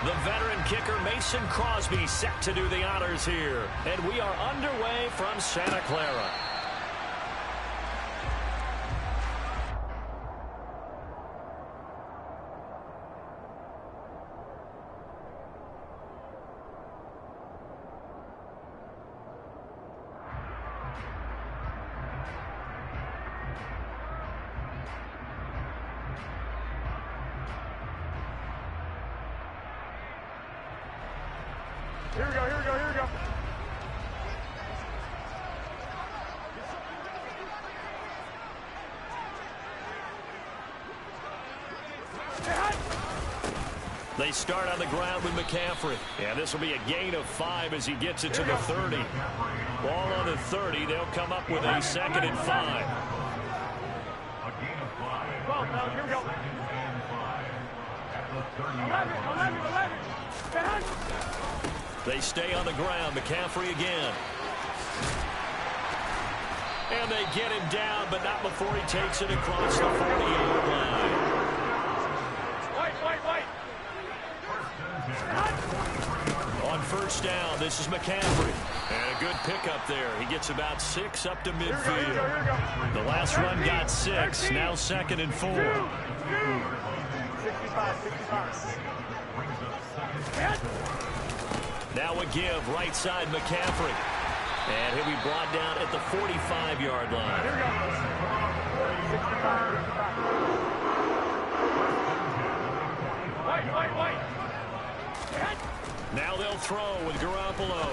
The veteran kicker Mason Crosby set to do the honors here. And we are underway from Santa Clara. Here we go, here we go, here we go. They start on the ground with McCaffrey. And this will be a gain of 5 as he gets it to the 30. Ball on the 30. They'll come up with a 2nd and 5. Well, here we go. 11. They stay on the ground. McCaffrey again. And they get him down, but not before he takes it across the 40-yard line. Wait. On first down, this is McCaffrey. And a good pickup there. He gets about 6 up to midfield. Here we go. The last run got 6. Now 2nd and 4. 65. Now a give, right side McCaffrey. And he'll be brought down at the 45-yard line. Here we go. 65. Wait. Now they'll throw with Garoppolo.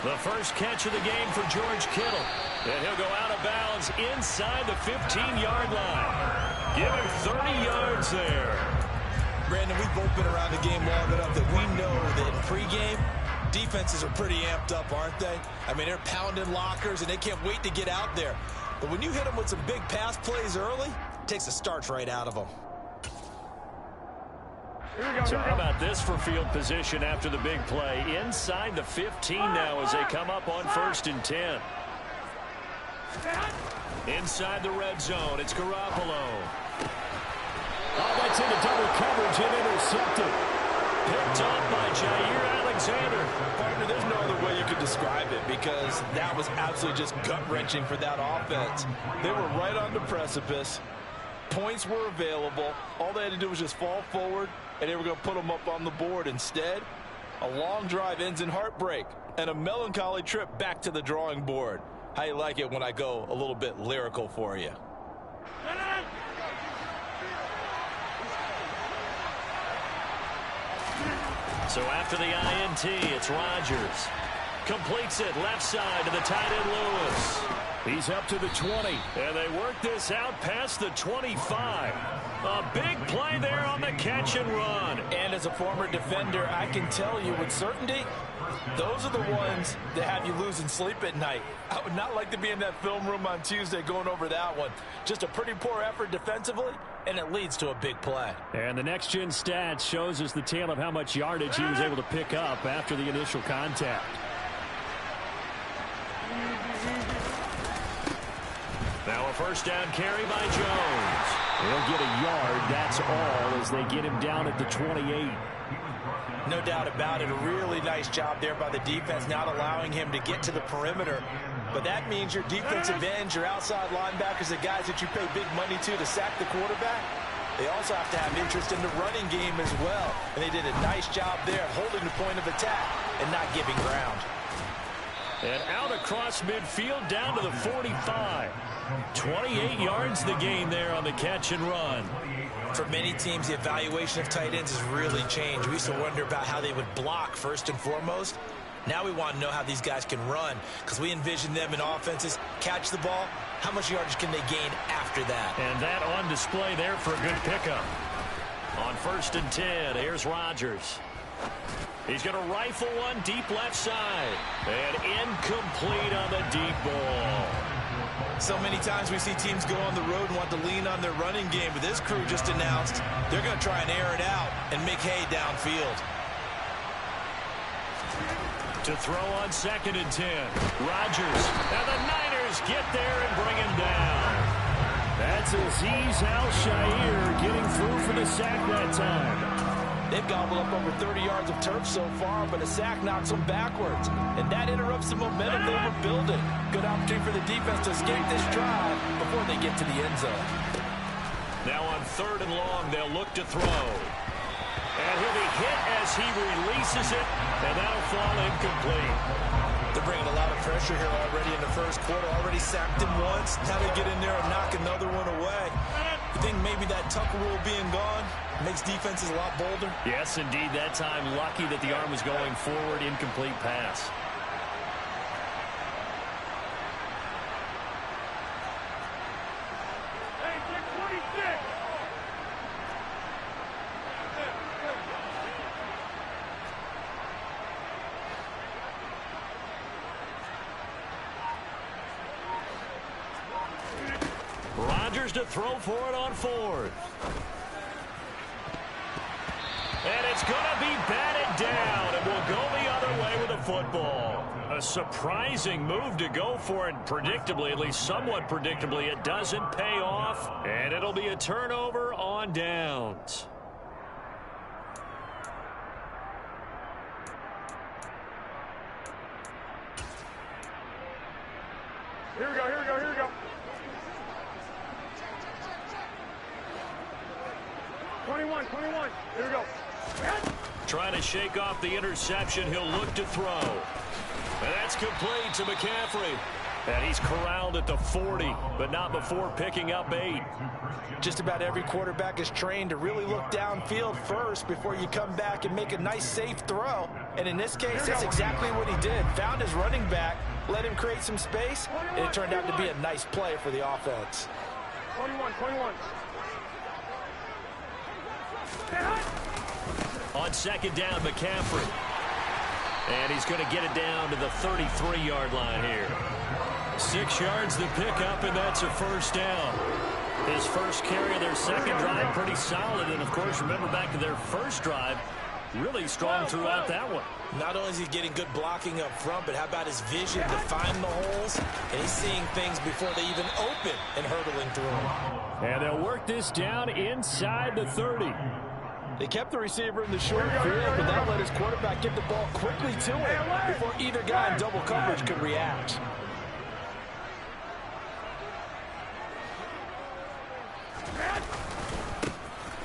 The first catch of the game for George Kittle. And he'll go out of bounds inside the 15-yard line. Give him 30 yards there. Brandon, we've both been around the game long enough that we know that in pregame, defenses are pretty amped up, aren't they? I mean, they're pounding lockers, and they can't wait to get out there. But when you hit them with some big pass plays early, it takes the starch right out of them. So how about this for field position after the big play? Inside the 15 now as they come up on 1st and 10. Inside the red zone, it's Garoppolo. Oh, that's into double coverage and intercepted. Picked up by Jair Alexander. Partner, there's no other way you could describe it because that was absolutely just gut-wrenching for that offense. They were right on the precipice. Points were available. All they had to do was just fall forward, and they were going to put them up on the board. Instead, a long drive ends in heartbreak and a melancholy trip back to the drawing board. How you like it when I go a little bit lyrical for you? So after the INT, it's Rodgers. Completes it left side to the tight end Lewis. He's up to the 20. And they work this out past the 25. A big play there on the catch and run. And as a former defender, I can tell you with certainty, those are the ones that have you losing sleep at night. I would not like to be in that film room on Tuesday going over that one. Just a pretty poor effort defensively, and it leads to a big play. And the next-gen stats shows us the tale of how much yardage he was able to pick up after the initial contact. Now a first down carry by Jones. He'll get a yard, that's all, as they get him down at the 28. No doubt about it. A really nice job there by the defense, not allowing him to get to the perimeter. But that means your defensive ends, your outside linebackers, the guys that you pay big money to sack the quarterback, they also have to have interest in the running game as well. And they did a nice job there holding the point of attack and not giving ground. And out across midfield down to the 45. 28 yards the gain there on the catch and run. For many teams, the evaluation of tight ends has really changed. We used to wonder about how they would block first and foremost. Now we want to know how these guys can run because we envision them in offenses, catch the ball. How much yardage can they gain after that? And that on display there for a good pickup. On 1st and 10, here's Rodgers. He's going to rifle one deep left side. And incomplete on the deep ball. So many times we see teams go on the road and want to lean on their running game, but this crew just announced they're going to try and air it out and make hay downfield. To throw on 2nd and 10. Rodgers. And the Niners get there and bring him down. That's Azeez Al-Shaair getting through for the sack that time. They've gobbled up over 30 yards of turf so far, but a sack knocks them backwards. And that interrupts the momentum they were building. Good opportunity for the defense to escape this drive before they get to the end zone. Now on 3rd and long, they'll look to throw. And he'll be hit as he releases it, and that'll fall incomplete. They're bringing a lot of pressure here already in the first quarter. Already sacked him once. Now they get in there and knock another one away. You think maybe that Tucker rule being gone makes defenses a lot bolder? Yes, indeed. That time, lucky that the arm was going forward. Incomplete pass. Hey, 626. Rodgers to throw for it on 4th. And it's going to be batted down, and we'll go the other way with the football. A surprising move to go for it, predictably, at least somewhat predictably. It doesn't pay off, and it'll be a turnover on downs. Here we go, here we go, here we go. 21, 21. Here we go. Trying to shake off the interception. He'll look to throw. And that's complete to McCaffrey. And he's corralled at the 40, but not before picking up 8. Just about every quarterback is trained to really look downfield first before you come back and make a nice, safe throw. And in this case, that's exactly what he did. Found his running back, let him create some space, and it turned out to be a nice play for the offense. 21, 21. On 2nd down, McCaffrey. And he's going to get it down to the 33-yard line here. 6 yards to pick up, and that's a 1st down. His first carry of their 2nd drive, pretty solid. And, of course, remember back to their 1st drive, really strong throughout that one. Not only is he getting good blocking up front, but how about his vision to find the holes? And he's seeing things before they even open and hurtling through them. And they'll work this down inside the 30. They kept the receiver in the short field, but that let his quarterback get the ball quickly to him before either guy in double coverage could react.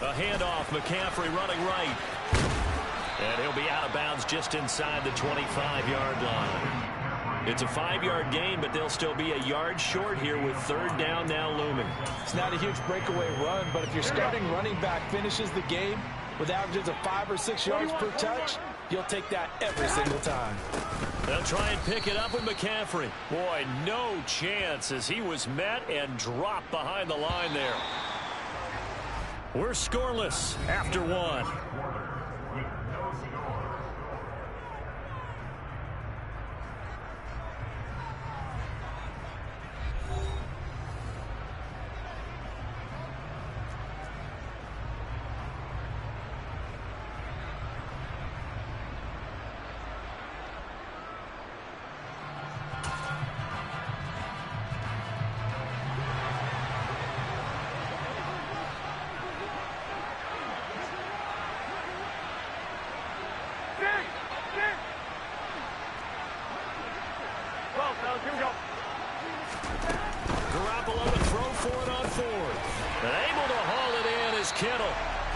A handoff, McCaffrey running right. And he'll be out of bounds just inside the 25-yard line. It's a 5-yard gain, but they'll still be a yard short here with 3rd down now looming. It's not a huge breakaway run, but if your starting running back finishes the game with averages of 5 or 6 yards per touch, you'll take that every single time. They'll try and pick it up with McCaffrey. Boy, no chance as he was met and dropped behind the line there. We're scoreless after 1.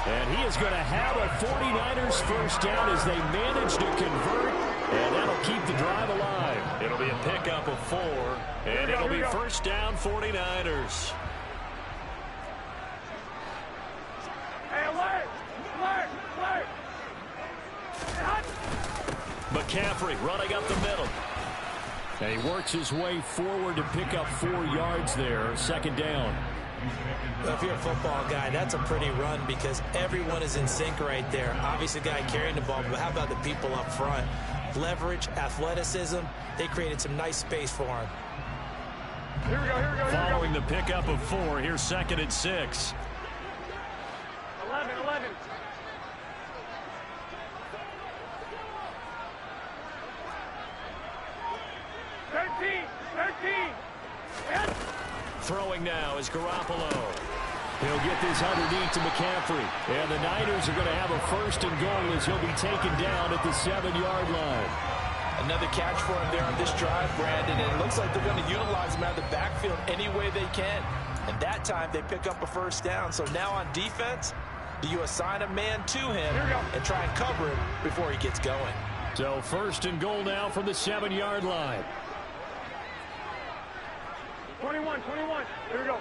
And he is going to have a 49ers first down as they manage to convert, and that'll keep the drive alive. It'll be a pickup of 4, and it'll be first down 49ers. McCaffrey running up the middle. And he works his way forward to pick up 4 yards there, 2nd down. Well, if you're a football guy, that's a pretty run because everyone is in sync right there. Obviously, the guy carrying the ball, but how about the people up front? Leverage, athleticism, they created some nice space for him. Here we go, here we go, here we go. Following the pickup of 4, here's 2nd and 6. 11, 11. Throwing now is Garoppolo. He'll get this underneath to McCaffrey. And the Niners are going to have a 1st and goal as he'll be taken down at the 7-yard line. Another catch for him there on this drive, Brandon, and it looks like they're going to utilize him out of the backfield any way they can. And that time they pick up a 1st down. So now on defense, do you assign a man to him and try and cover him before he gets going? So 1st and goal now from the 7-yard line. 21. Here we go.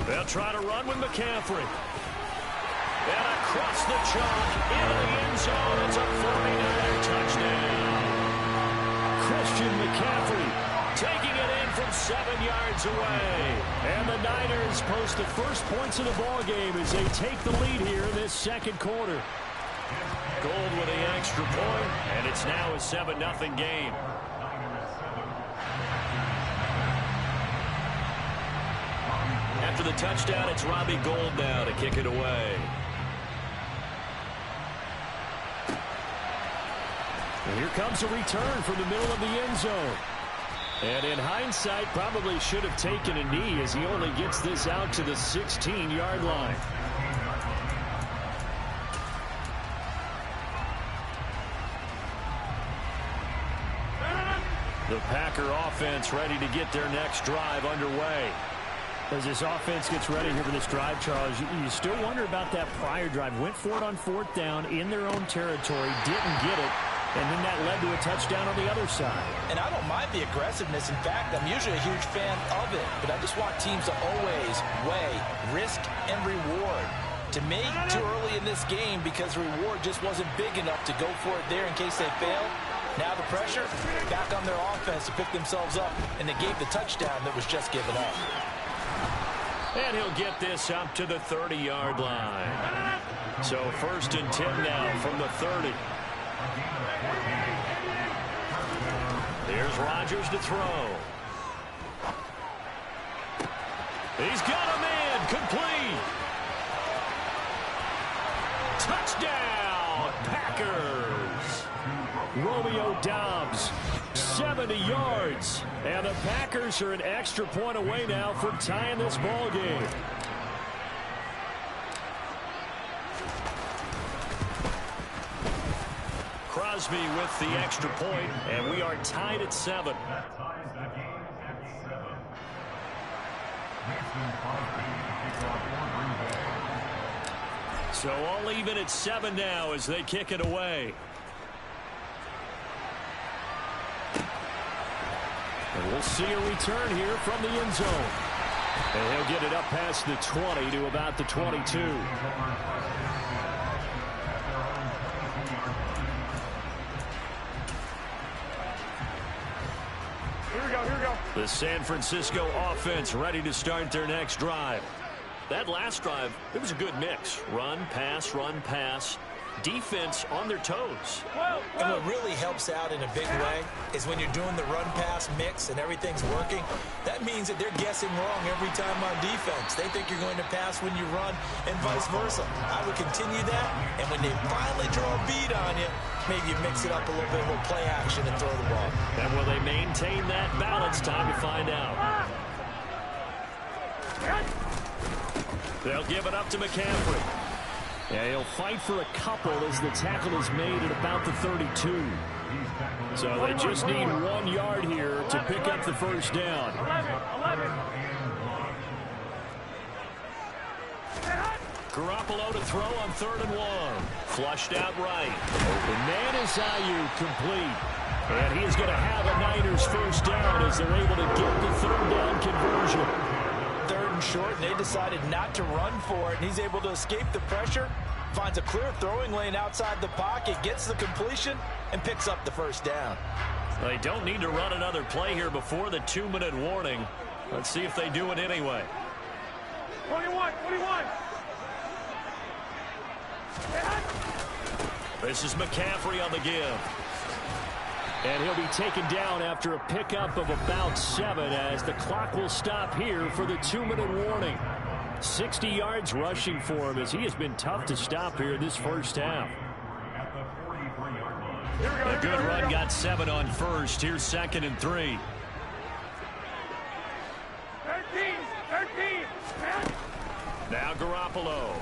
They'll try to run with McCaffrey. And across the chalk into the end zone. It's a 49er touchdown. Christian McCaffrey taking it in from 7 yards away. And the Niners post the first points of the ball game as they take the lead here in this 2nd quarter. Gold with the extra point, and it's now a 7-0 game. After the touchdown, it's Robbie Gould now to kick it away. And here comes a return from the middle of the end zone. And in hindsight, probably should have taken a knee as he only gets this out to the 16-yard line. The Packer offense ready to get their next drive underway. As this offense gets ready here for this drive, Charles, you still wonder about that prior drive. Went for it on 4th down in their own territory, didn't get it, and then that led to a touchdown on the other side. And I don't mind the aggressiveness. In fact, I'm usually a huge fan of it, but I just want teams to always weigh risk and reward. To me, too early in this game because the reward just wasn't big enough to go for it there in case they fail. Now the pressure back on their offense to pick themselves up, and they gave the touchdown that was just given up. And he'll get this up to the 30-yard line. So 1st and 10 now from the 30. Here's Rodgers to throw. He's got a man complete. Touchdown, Packers. Romeo Doubs, 70 yards. And the Packers are an extra point away now from tying this ball game. Crosby with the extra point, and we are tied at 7. So all even at 7 now as they kick it away. And we'll see a return here from the end zone. And he'll get it up past the 20 to about the 22. Here we go. The San Francisco offense ready to start their next drive. That last drive, it was a good mix. Run, pass. Defense on their toes. And what really helps out in a big way is when you're doing the run-pass mix and everything's working. That means that they're guessing wrong every time on defense. They think you're going to pass when you run and vice versa. I would continue that, and when they finally draw a bead on you, maybe you mix it up a little bit, a little play action and throw the ball. And will they maintain that balance? Time to find out. They'll give it up to McCaffrey. Yeah, he'll fight for a couple as the tackle is made at about the 32. So they just need 1 yard here to pick up the first down. 11. Garoppolo to throw on 3rd and 1. Flushed out right. Open man is Ayuk complete. And he is going to have a Niners first down as they're able to get the 3rd down conversion. 3rd and short, and they decided not to run for it, and he's able to escape the pressure, finds a clear throwing lane outside the pocket, gets the completion, and picks up the first down. They don't need to run another play here before the 2-minute warning. Let's see if they do it anyway. 21. This is McCaffrey on the give. And he'll be taken down after a pickup of about 7 as the clock will stop here for the 2-minute warning. 60 yards rushing for him as he has been tough to stop here this first half. A good run got 7 on first. Here's 2nd and 3. Red team, man. Now Garoppolo.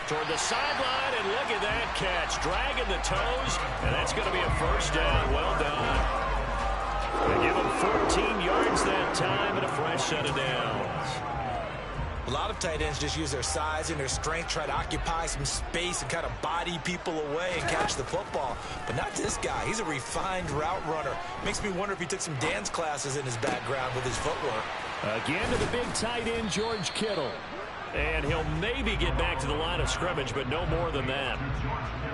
Toward the sideline, and look at that catch. Dragging the toes, and that's going to be a first down. Well done. They give him 14 yards that time and a fresh set of downs. A lot of tight ends just use their size and their strength, try to occupy some space and kind of body people away and catch the football. But not this guy. He's a refined route runner. Makes me wonder if he took some dance classes in his background with his footwork. Again to the big tight end, George Kittle. And he'll maybe get back to the line of scrimmage, but no more than that.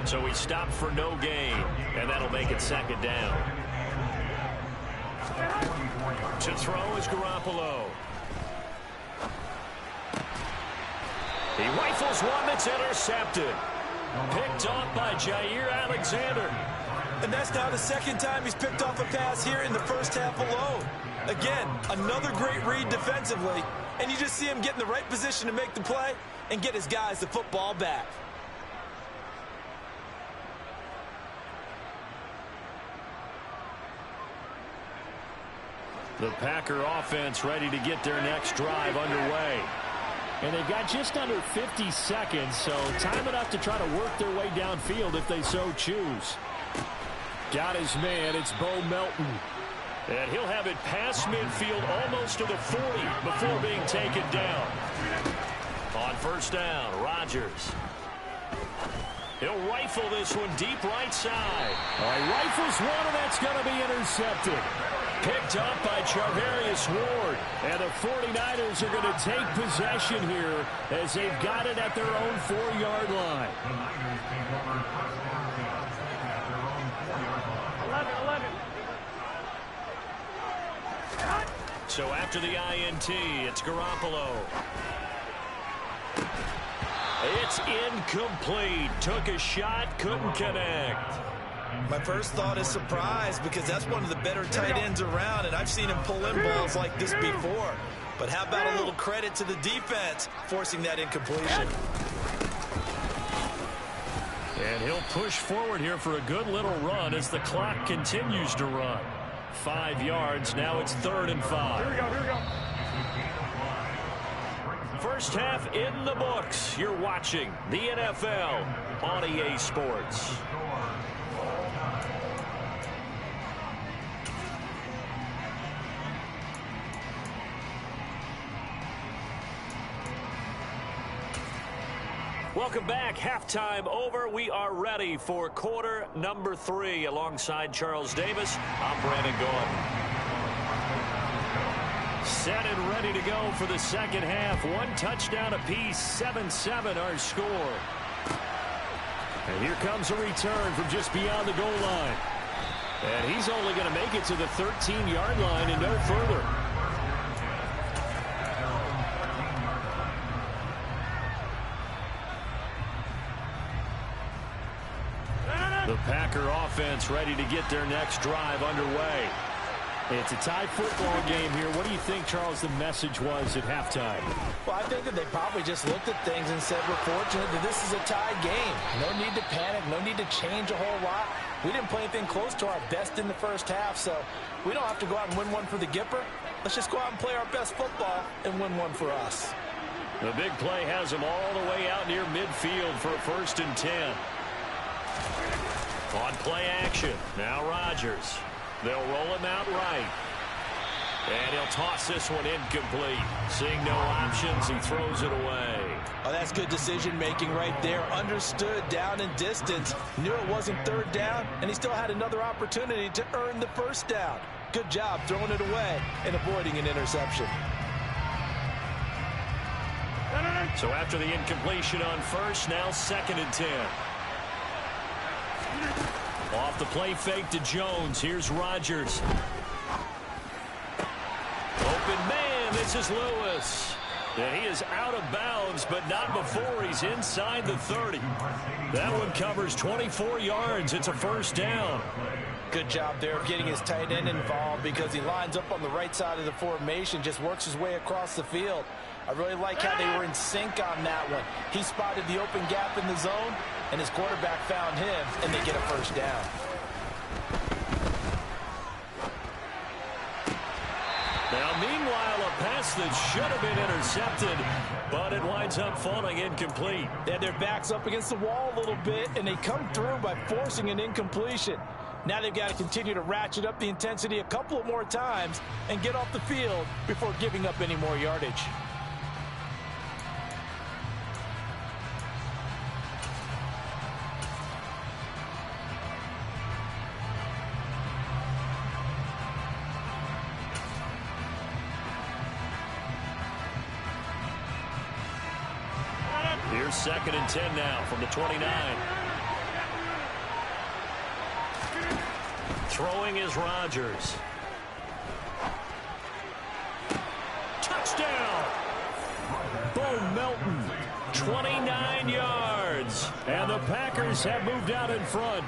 So he stopped for no gain, and that'll make it second down. To throw is Garoppolo. He rifles one that's intercepted. Picked off by Jair Alexander. And that's now the second time he's picked off a pass here in the first half alone. Again, another great read defensively. And you just see him get in the right position to make the play and get his guys the football back. The Packer offense ready to get their next drive underway. And they've got just under 50 seconds, so time enough to try to work their way downfield if they so choose. Got his man, it's Bo Melton. And he'll have it past midfield almost to the 40 before being taken down. On first down, Rodgers. He'll rifle this one deep right side. He rifles one, and that's going to be intercepted. Picked up by Charvarius Ward. And the 49ers are going to take possession here as they've got it at their own 4-yard line. 11. So after the INT, it's Garoppolo. It's incomplete. Took a shot, couldn't connect. My first thought is surprise because that's one of the better tight ends around, and I've seen him pull in balls like this before. But how about a little credit to the defense forcing that incompletion? And he'll push forward here for a good little run as the clock continues to run. 5 yards. Now it's 3rd and 5. Here we go. First half in the books. You're watching the NFL on EA Sports. Welcome back. Halftime over. We are ready for quarter number 3. Alongside Charles Davis, I'm Brandon Gordon. Set and ready to go for the second half. 1 touchdown apiece. 7-7 our score. And here comes a return from just beyond the goal line. And he's only going to make it to the 13-yard line and no further. The Packer offense ready to get their next drive underway. It's a tie football game here. What do you think, Charles, the message was at halftime? Well, I think that they probably just looked at things and said, we're fortunate that this is a tie game. No need to panic. No need to change a whole lot. We didn't play anything close to our best in the first half, so we don't have to go out and win one for the Gipper. Let's just go out and play our best football and win one for us. The big play has them all the way out near midfield for a 1st and 10. On play action, now Rodgers. They'll roll him out right. And he'll toss this one incomplete. Seeing no options, he throws it away. Oh, that's good decision-making right there. Understood down and distance. Knew it wasn't 3rd down, and he still had another opportunity to earn the 1st down. Good job throwing it away and avoiding an interception. So after the incompletion on 1st, now 2nd and 10. Off the play fake to Jones. Here's Rodgers. Open man. This is Lewis. And he is out of bounds, but not before he's inside the 30. That one covers 24 yards. It's a 1st down. Good job there of getting his tight end involved because he lines up on the right side of the formation, just works his way across the field. I really like how they were in sync on that one. He spotted the open gap in the zone, and his quarterback found him, and they get a 1st down. a pass that should have been intercepted, but it winds up falling incomplete. They had their backs up against the wall a little bit, and they come through by forcing an incompletion. Now they've got to continue to ratchet up the intensity a couple of more times and get off the field before giving up any more yardage. Here's 2nd and 10 now from the 29. Throwing is Rodgers. Touchdown! Bo Melton, 29 yards. And the Packers have moved out in front.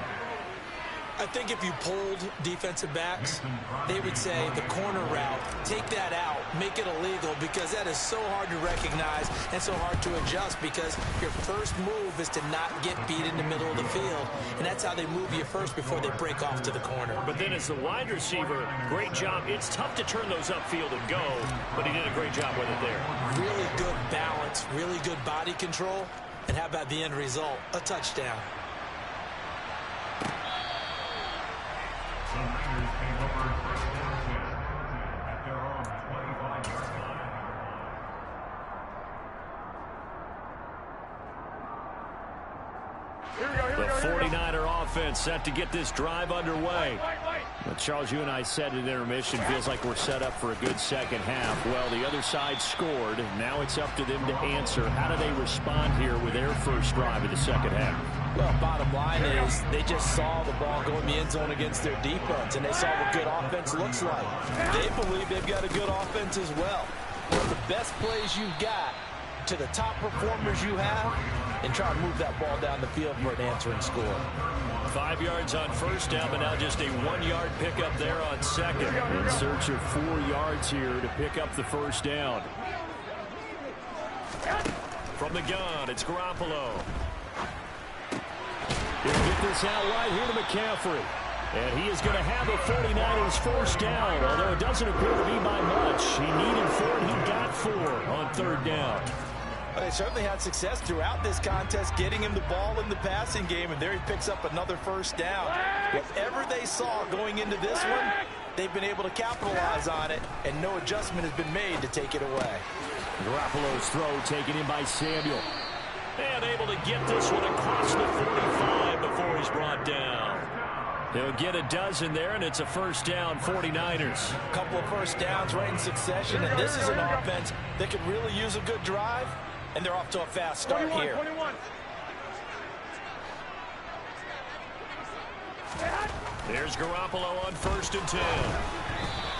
I think if you polled defensive backs, they would say the corner route, take that out, make it illegal, because that is so hard to recognize and so hard to adjust, because your first move is to not get beat in the middle of the field, and that's how they move you first before they break off to the corner. But then as the wide receiver, great job. It's tough to turn those upfield and go, but he did a great job with it there. Really good balance, really good body control, and how about the end result? A touchdown. The 49er offense set to get this drive underway. Well, Charles, you and I said at intermission, feels like we're set up for a good second half. Well, the other side scored. Now it's up to them to answer. How do they respond here with their first drive of the second half? Well, bottom line is they just saw the ball go in the end zone against their defense, and they saw what good offense looks like. They believe they've got a good offense as well. One of the best plays you've got to the top performers you have, and try to move that ball down the field for an answering score. 5 yards on first down, but now just a 1-yard pickup there on second. In search of 4 yards here to pick up the first down. From the gun, it's Garoppolo. He'll get this out right here to McCaffrey. And he is going to have the 49ers first down, although it doesn't appear to be by much. He needed 4, and he got 4 on third down. Well, they certainly had success throughout this contest, getting him the ball in the passing game, and there he picks up another first down. Whatever they saw going into this one, they've been able to capitalize on it, and no adjustment has been made to take it away. Garoppolo's throw taken in by Samuel. And able to get this one across the 45 before he's brought down. He'll get a dozen there, and it's a first down, 49ers. A couple of first downs right in succession, and this is an offense that could really use a good drive, and they're off to a fast start here. 21. There's Garoppolo on 1st and 10.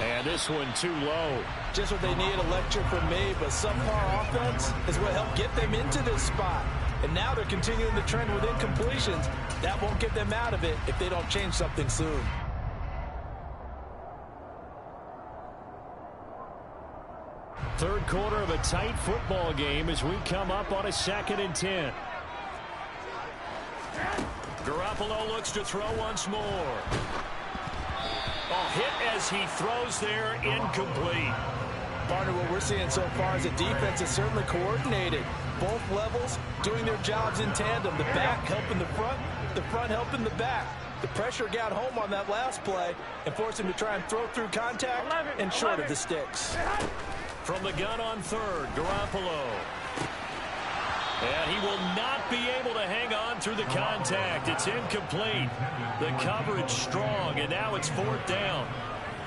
And this one too low. Just what they need, a lecture from me, but subpar offense is what helped get them into this spot. And now they're continuing the trend with incompletions. That won't get them out of it if they don't change something soon. Third quarter of a tight football game as we come up on a 2nd and 10. Garoppolo looks to throw once more. A hit as he throws there, incomplete. Partner, what we're seeing so far as a defense is certainly coordinated. Both levels doing their jobs in tandem. The back helping the front helping the back. The pressure got home on that last play and forced him to try and throw through contact and short of the sticks. From the gun on third, Garoppolo. And he will not be able to hang on through the contact. It's incomplete. The coverage strong, and now it's 4th down.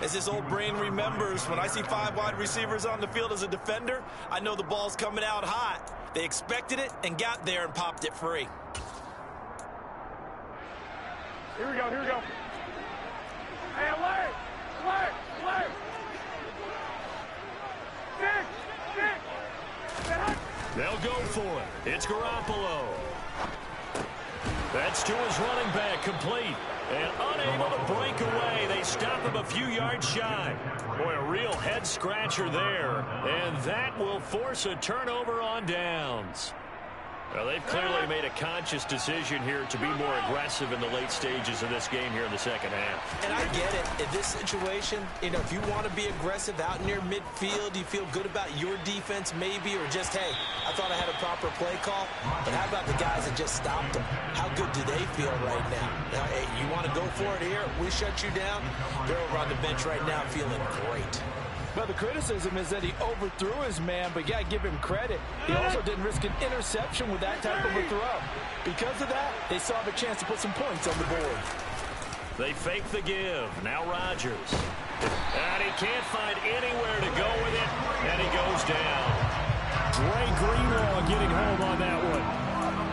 As his old brain remembers, when I see 5 wide receivers on the field as a defender, I know the ball's coming out hot. They expected it and got there and popped it free. Here we go, here we go. Hey, alert! Alert! Alert! They'll go for it. It's Garoppolo. That's to his running back, complete. And unable to break away. They stop him a few yards shy. Boy, a real head-scratcher there. And that will force a turnover on downs. Well, they've clearly made a conscious decision here to be more aggressive in the late stages of this game here in the second half. And I get it. In this situation, you know, if you want to be aggressive out near midfield, you feel good about your defense maybe, or just, hey, I thought I had a proper play call. But how about the guys that just stopped them? How good do they feel right now? Now, hey, you want to go for it here? We shut you down. They're over on the bench right now feeling great. But the criticism is that he overthrew his man, but yeah, give him credit. He also didn't risk an interception with that type of a throw. Because of that, they still have a chance to put some points on the board. They fake the give. Now Rodgers. And he can't find anywhere to go with it, and he goes down. Dre Greenlaw getting home on that one.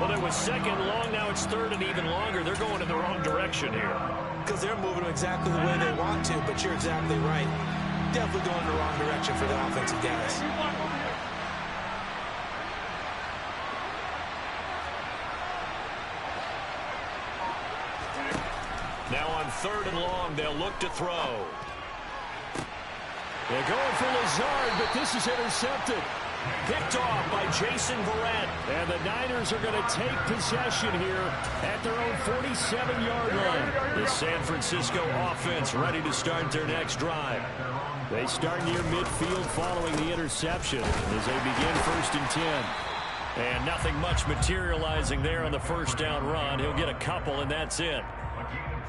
Well, it was second long. Now it's third and even longer. They're going in the wrong direction here. Because they're moving them exactly the way they want to, but you're exactly right. Definitely going in the wrong direction for the offensive guys. Now on third and long, they'll look to throw. They're going for Lazard, but this is intercepted. Picked off by Jason Verrett. And the Niners are going to take possession here at their own 47-yard line. The San Francisco offense ready to start their next drive. They start near midfield following the interception as they begin 1st and 10. And nothing much materializing there on the first down run. He'll get a couple, and that's it.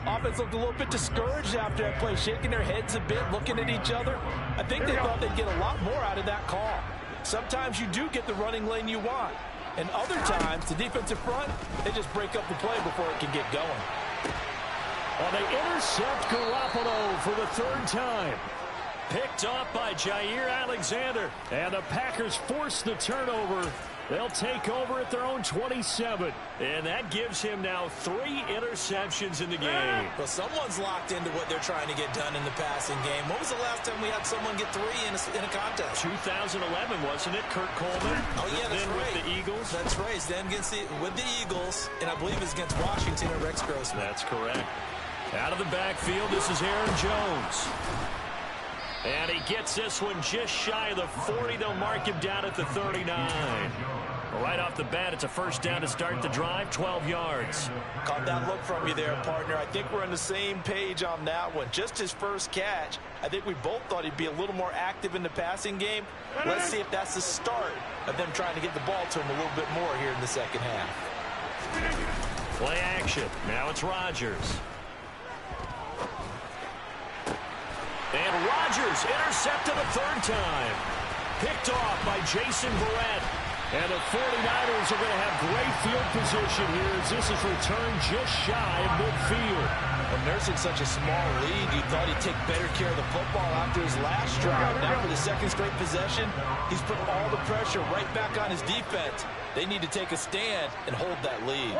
Offense looked a little bit discouraged after that play, shaking their heads a bit, looking at each other. I think they thought they'd get a lot more out of that call. Sometimes you do get the running lane you want. And other times, the defensive front, they just break up the play before it can get going. Well, they intercept Garoppolo for the 3rd time. Picked off by Jair Alexander. And the Packers force the turnover. They'll take over at their own 27. And that gives him now 3 interceptions in the game. Well, someone's locked into what they're trying to get done in the passing game. When was the last time we had someone get 3 in a contest? 2011, wasn't it? Kurt Coleman. Oh, yeah, that's then right. With the Eagles. That's right. Then with the Eagles, and I believe it's against Washington and Rex Grossman. That's correct. Out of the backfield, this is Aaron Jones. And he gets this one just shy of the 40. They'll mark him down at the 39. Right off the bat, it's a first down to start the drive, 12 yards. Caught that look from you there, partner. I think we're on the same page on that one. Just his first catch. I think we both thought he'd be a little more active in the passing game. Let's see if that's the start of them trying to get the ball to him a little bit more here in the second half. Play action. Now it's Rodgers. And Rodgers intercepted a 3rd time. Picked off by Jason Verrett. And the 49ers are going to have great field position here as this is returned just shy of midfield. Well, nursing such a small lead, you thought he'd take better care of the football after his last drive. Now for the 2nd straight possession, he's put all the pressure right back on his defense. They need to take a stand and hold that lead.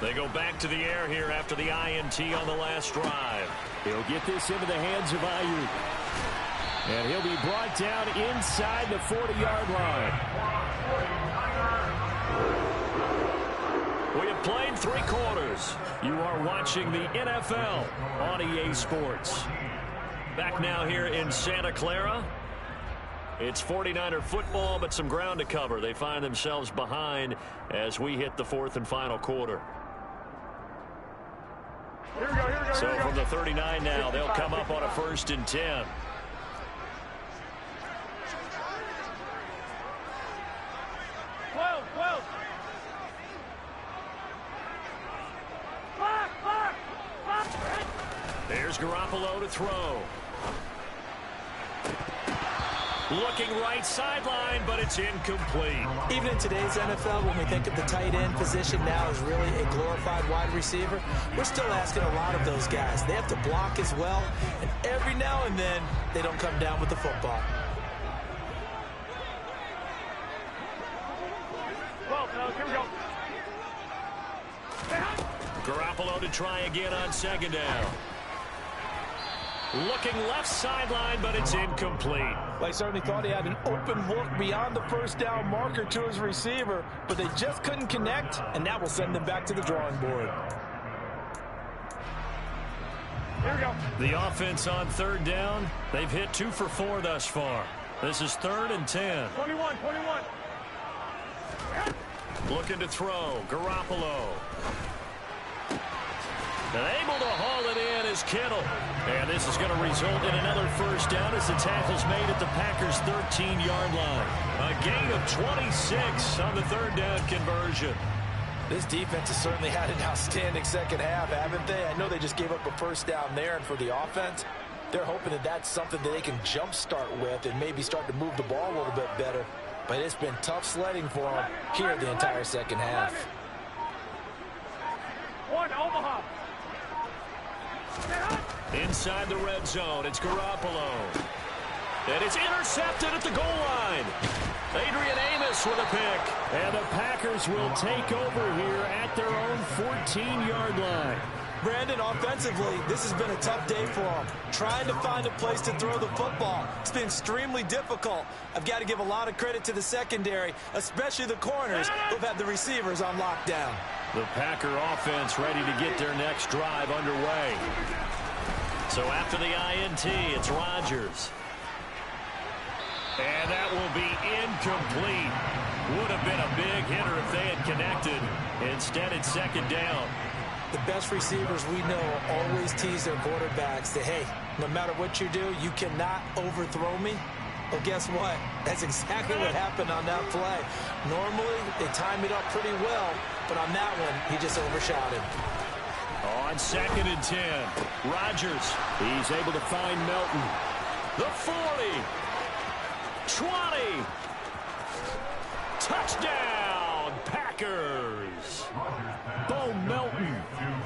They go back to the air here after the INT on the last drive. He'll get this into the hands of Ayuk. And he'll be brought down inside the 40-yard line. We have played 3 quarters. You are watching the NFL on EA Sports. Back now here in Santa Clara. It's 49er football, but some ground to cover. They find themselves behind as we hit the 4th and final quarter. So from the 39 now, they'll come up on a 1st and 10. There's Garoppolo to throw. Looking right sideline, but it's incomplete. Even in today's NFL, when we think of the tight end position now as really a glorified wide receiver, we're still asking a lot of those guys. They have to block as well, and every now and then, they don't come down with the football. Here we go. Garoppolo to try again on 2nd down. Looking left sideline, but it's incomplete. Well, I certainly thought he had an open look beyond the first down marker to his receiver, but they just couldn't connect, and that will send them back to the drawing board. Here we go. The offense on 3rd down, they've hit 2 for 4 thus far. This is 3rd and 10. 21. Looking to throw. Garoppolo. And able to haul it in is Kittle. And this is going to result in another first down as the tackle's made at the Packers' 13-yard line. A gain of 26 on the third down conversion. This defense has certainly had an outstanding second half, haven't they? I know they just gave up a first down there, and for the offense, they're hoping that that's something that they can jumpstart with and maybe start to move the ball a little bit better. But it's been tough sledding for them here the entire second half. One, Omaha. Inside the red zone, it's Garoppolo. And it's intercepted at the goal line. Adrian Amos with a pick. And the Packers will take over here at their own 14-yard line. Brandon, offensively, this has been a tough day for them. Trying to find a place to throw the football. It's been extremely difficult. I've got to give a lot of credit to the secondary, especially the corners who've had the receivers on lockdown. The Packer offense ready to get their next drive underway. So after the INT, it's Rodgers. And that will be incomplete. Would have been a big hitter if they had connected. Instead, it's second down. The best receivers we know always tease their quarterbacks that, hey, no matter what you do, you cannot overthrow me. Well, guess what? That's exactly what happened on that play. Normally, they time it up pretty well, but on that one, he just overshot him. On 2nd and 10, Rodgers. He's able to find Melton. The 40. 20. Touchdown, Packers. Bo Melton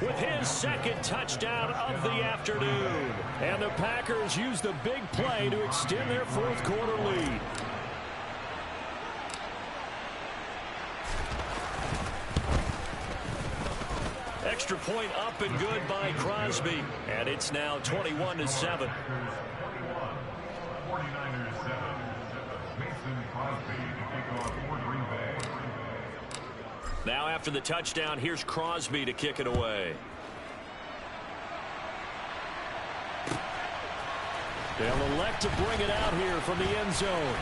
with his second touchdown of the afternoon. And the Packers use the big play to extend their fourth quarter lead. Extra point up and good by Crosby. And it's now 21-7. Now after the touchdown, here's Crosby to kick it away. They'll elect to bring it out here from the end zone.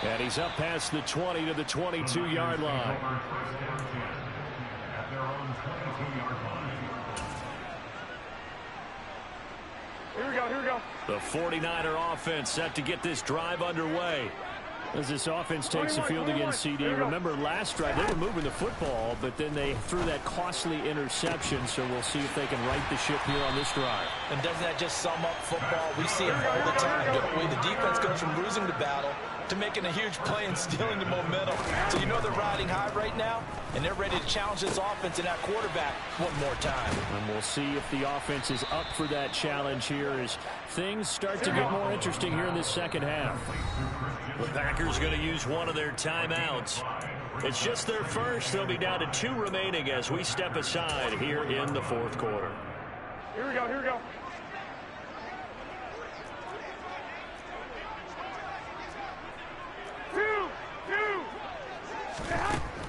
And he's up past the 20 to the 22-yard line. Here we go, here we go. The 49er offense set to get this drive underway. As this offense takes the field against CD, remember last drive they were moving the football, but then they threw that costly interception, so we'll see if they can right the ship here on this drive. And doesn't that just sum up football? We see it all the time, don't we? The defense goes from losing the battle to making a huge play and stealing the momentum. So you know they're riding high right now, and they're ready to challenge this offense and that quarterback one more time. And we'll see if the offense is up for that challenge here as things start to get more interesting here in this second half. The Packers going to use one of their timeouts. It's just their first. They'll be down to 2 remaining as we step aside here in the fourth quarter. Here we go, here we go.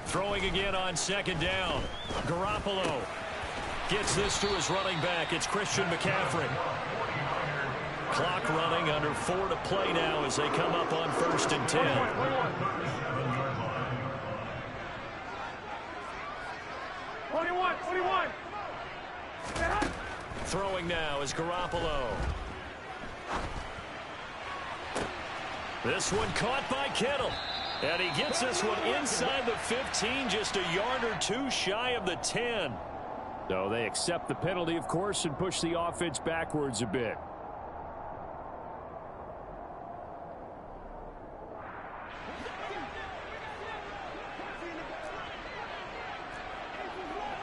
Throwing again on 2nd down. Garoppolo gets this to his running back. It's Christian McCaffrey. Clock running, under 4 to play now as they come up on 1st and 10. 21. Throwing now is Garoppolo. This one caught by Kittle. And he gets this one inside the 15, just a yard or 2 shy of the 10. So they accept the penalty, of course, and push the offense backwards a bit.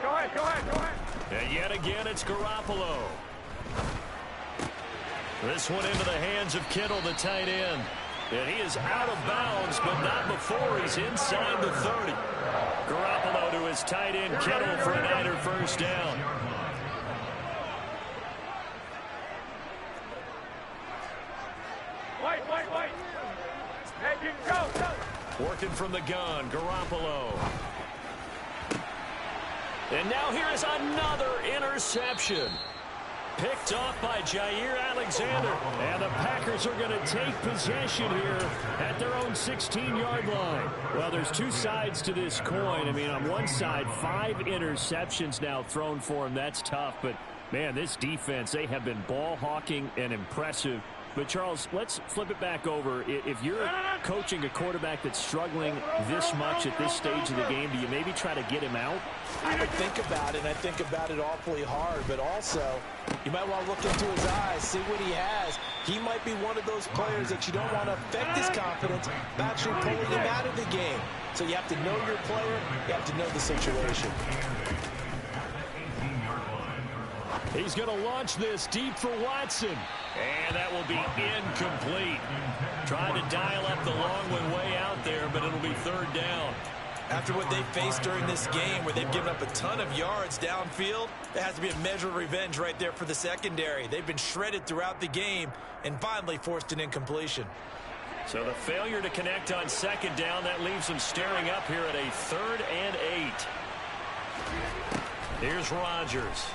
Go ahead. And yet again, it's Garoppolo. This one into the hands of Kittle, the tight end. And he is out of bounds, but not before he's inside the 30. Garoppolo to his tight end, Kittle, for a Niner first down. Wait. Hey, go. Working from the gun, Garoppolo. And now here is another interception. Picked off by Jair Alexander. And the Packers are going to take possession here at their own 16-yard line. Well, there's two sides to this coin. I mean, on one side, 5 interceptions now thrown for him. That's tough. But, man, this defense, they have been ball hawking and impressive. But, Charles, let's flip it back over. If you're coaching a quarterback that's struggling this much at this stage of the game, do you maybe try to get him out? I would think about it, and I think about it awfully hard. But also, you might want to look into his eyes, see what he has. He might be one of those players that you don't want to affect his confidence by actually pulling him out of the game. So you have to know your player. You have to know the situation. He's going to launch this deep for Watson. And that will be incomplete. Trying to dial up the long one way out there, but it'll be 3rd down. After what they faced during this game, where they've given up a ton of yards downfield, there has to be a measure of revenge right there for the secondary. They've been shredded throughout the game and finally forced an incompletion. So the failure to connect on 2nd down, that leaves them staring up here at a 3rd and 8. Here's Rodgers.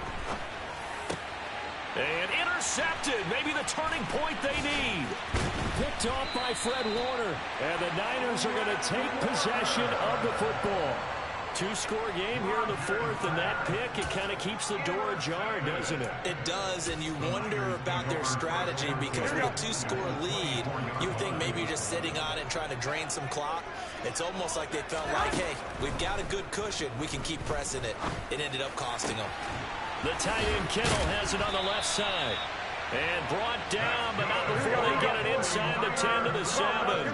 And intercepted. Maybe the turning point they need. Picked off by Fred Warner. And the Niners are going to take possession of the football. 2-score game here in the 4th, and that pick, it kind of keeps the door ajar, doesn't it? It does, and you wonder about their strategy, because with a 2-score lead, you would think maybe you're just sitting on it and trying to drain some clock. It's almost like they felt like, hey, we've got a good cushion. We can keep pressing it. It ended up costing them. The tight end Kittle has it on the left side. And brought down, but not before they get it inside the 10 to the 7.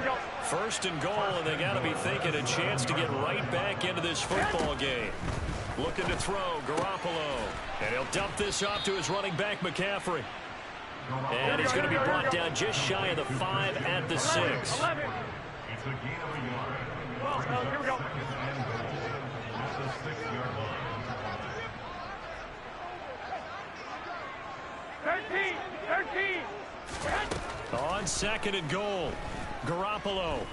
1st and goal, and they got to be thinking a chance to get right back into this football game. Looking to throw, Garoppolo. And he'll dump this off to his running back, McCaffrey. And he's going to be brought down just shy of the 5 at the 6. 11. Here we go. 13. On 2nd and goal, Garoppolo.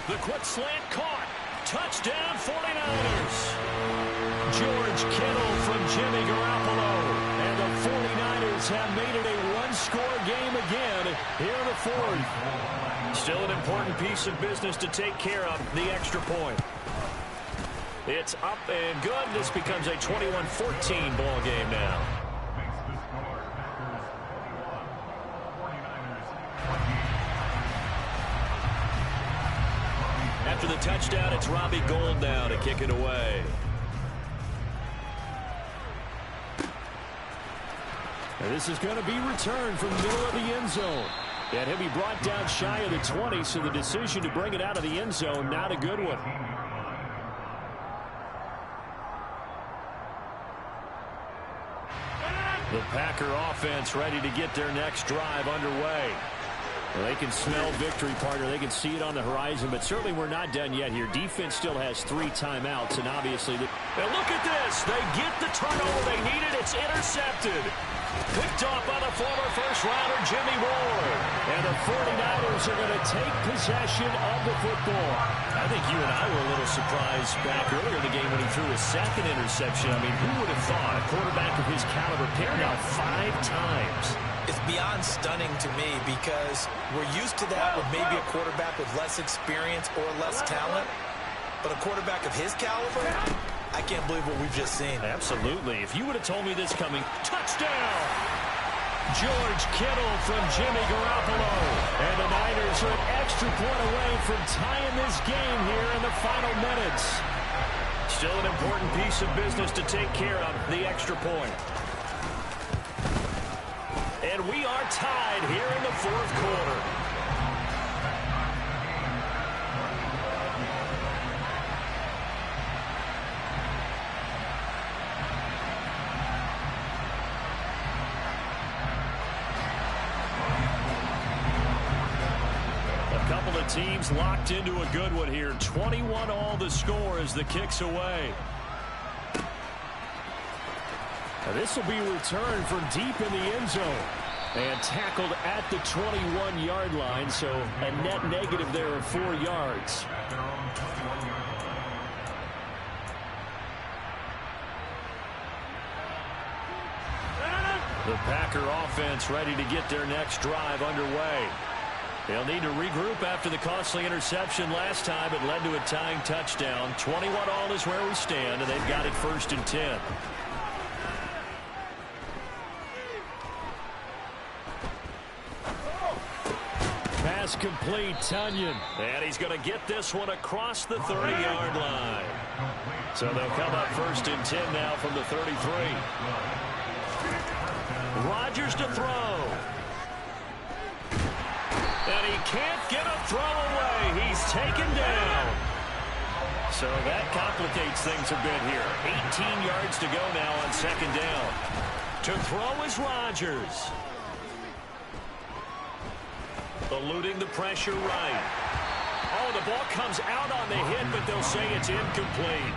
The quick slant caught. Touchdown 49ers. George Kittle from Jimmy Garoppolo. And the 49ers have made it a 1-score game again here in the 4th. Still an important piece of business to take care of, the extra point. It's up and good. This becomes a 21-14 ball game now. After the touchdown, it's Robbie Gould now to kick it away. And this is going to be returned from the middle of the end zone. And he'll be brought down shy of the 20, so the decision to bring it out of the end zone, not a good one. The Packer offense ready to get their next drive underway. Well, they can smell victory, partner. They can see it on the horizon, but certainly we're not done yet here. Defense still has 3 timeouts, and obviously... Now look at this. They get the turnover they needed. It's intercepted. Picked off by the former first-rounder, Jimmy Ward. And the 49ers are going to take possession of the football. I think you and I were a little surprised back earlier in the game when he threw his 2nd interception. I mean, who would have thought a quarterback of his caliber picked out 5 times? It's beyond stunning to me, because we're used to that with maybe a quarterback with less experience or less talent. But a quarterback of his caliber, I can't believe what we've just seen. Absolutely. If you would have told me this coming, touchdown! George Kittle from Jimmy Garoppolo. And the Niners are an extra point away from tying this game here in the final minutes. Still an important piece of business to take care of, the extra point. And we are tied here in the 4th quarter. A couple of teams locked into a good one here. 21 all the score as the kick's away. Now this will be returned from deep in the end zone. And tackled at the 21-yard line, so a net negative there of 4 yards. The Packer offense ready to get their next drive underway. They'll need to regroup after the costly interception last time. It led to a tying touchdown. 21-all is where we stand, and they've got it 1st and 10. Pass complete, Tunyon. And he's going to get this one across the 30-yard line. So they'll come up 1st and 10 now from the 33. Rodgers to throw. And he can't get a throw away. He's taken down. So that complicates things a bit here. 18 yards to go now on 2nd down. To throw is Rodgers. Eluding the pressure right. Oh, the ball comes out on the hit, but they'll say it's incomplete.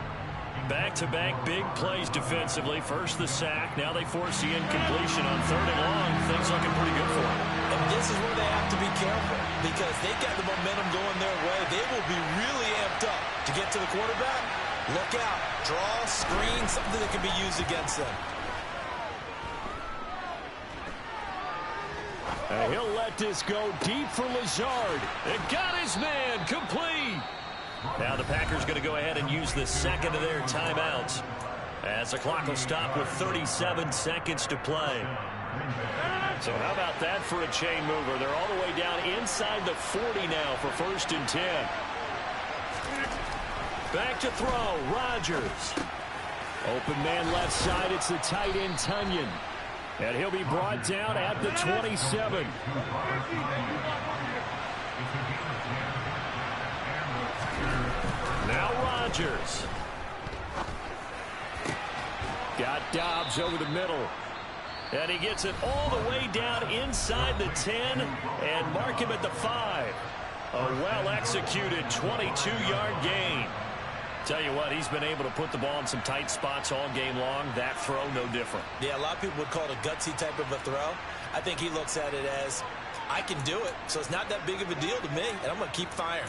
Back-to-back big plays defensively. First the sack. Now they force the incompletion on 3rd and long. Things looking pretty good for them. And this is where they have to be careful because they've got the momentum going their way. They will be really amped up to get to the quarterback. Look out. Draw, screen, something that can be used against them. And he'll let this go deep for Lazard. It got his man complete. Now the Packers going to go ahead and use the second of their timeouts as the clock will stop with 37 seconds to play. So how about that for a chain mover? They're all the way down inside the 40 now for 1st and 10. Back to throw, Rodgers. Open man left side, it's the tight end Tunyon. And he'll be brought down at the 27. Now Rodgers. Got Dobbs over the middle. And he gets it all the way down inside the 10 and mark him at the 5. A well-executed 22-yard gain. Tell you what, he's been able to put the ball in some tight spots all game long. That throw, no different. Yeah, a lot of people would call it a gutsy type of a throw. I think he looks at it as, I can do it, so it's not that big of a deal to me, and I'm going to keep firing.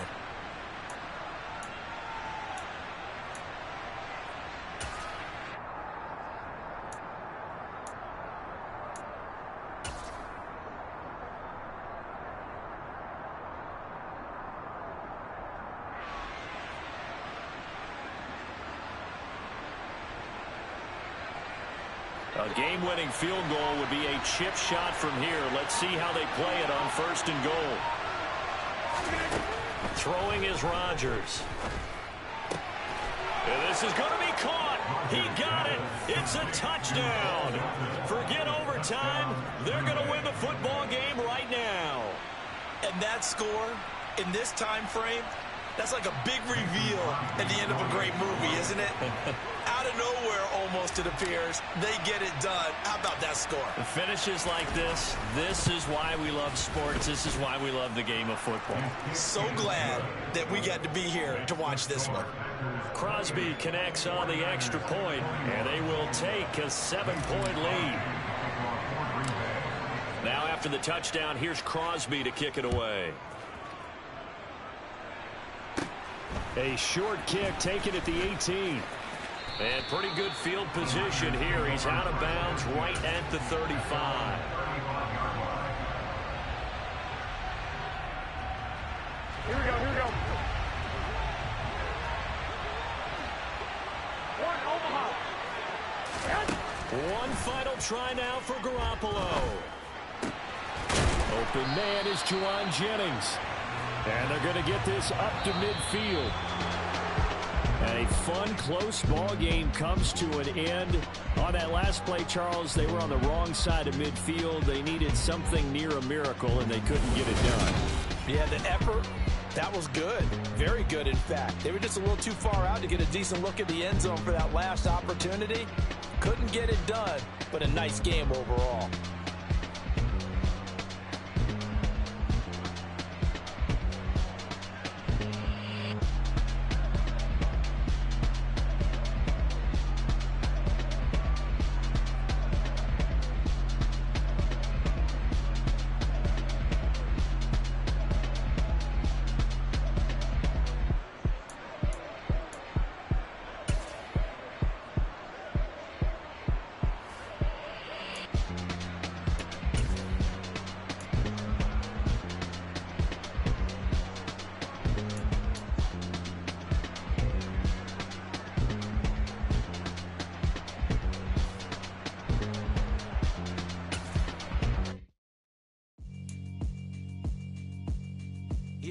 A game-winning field goal would be a chip shot from here. Let's see how they play it on 1st and goal. Throwing is Rodgers. And this is going to be caught. He got it. It's a touchdown. Forget overtime. They're going to win the football game right now. And that score in this time frame, that's like a big reveal at the end of a great movie, isn't it? Out of nowhere, almost, it appears, they get it done. How about that score? The finishes like this is why we love sports. This is why we love the game of football. So glad that we got to be here to watch this one. Crosby connects on the extra point, and they will take a 7-point lead. Now after the touchdown, here's Crosby to kick it away. A short kick taken at the 18. And pretty good field position here. He's out of bounds right at the 35. Here we go, here we go. One, Omaha. One final try now for Garoppolo. Open man is Juwan Jennings. And they're going to get this up to midfield. And a fun, close ball game comes to an end. On that last play, Charles, they were on the wrong side of midfield. They needed something near a miracle, and they couldn't get it done. Yeah, the effort, that was good. Very good, in fact. They were just a little too far out to get a decent look at the end zone for that last opportunity. Couldn't get it done, but a nice game overall.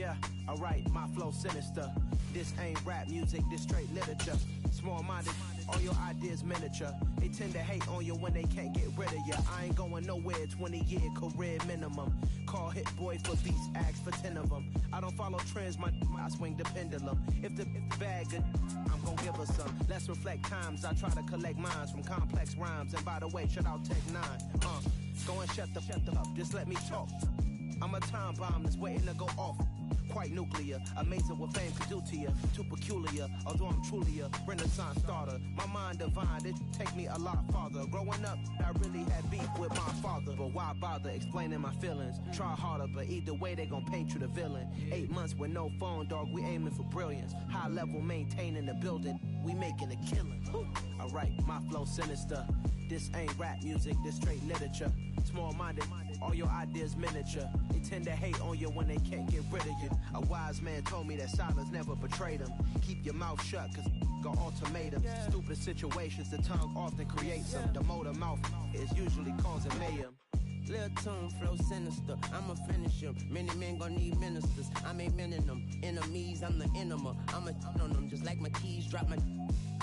Yeah, alright, my flow sinister. This ain't rap music, this straight literature. Small-minded, all your ideas miniature. They tend to hate on you when they can't get rid of you. I ain't going nowhere, 20-year career minimum. Call Hit Boy for beats, ask for 10 of them. I don't follow trends, I swing the pendulum. If the bag good, I'm gon' give her some. Let's reflect times, I try to collect minds from complex rhymes. And by the way, shout out Tech 9. Go and shut the up, just let me talk. I'm a time bomb that's waiting to go off. Quite nuclear, amazing what fame could do to you. Too peculiar, although I'm truly a renaissance starter. My mind divine, it take me a lot farther. Growing up, I really had beef with my father. But why bother explaining my feelings? Try harder, but either way they gon' paint you the villain. 8 months with no phone, dog, we aiming for brilliance. High level maintaining the building, we making a killing. Alright, my flow sinister. This ain't rap music, this straight literature. Small-minded, all your ideas miniature. They tend to hate on you when they can't get rid of you. A wise man told me that silence never betrayed him. Keep your mouth shut, cause got ultimatums. Stupid situations, the tongue often creates them. The motor mouth is usually causing mayhem. Lil' tune, flow sinister, I'ma finish him. Many men gon' need ministers, I'm aiming them. Enemies, I'm the enema. I'ma on them just like my keys, drop my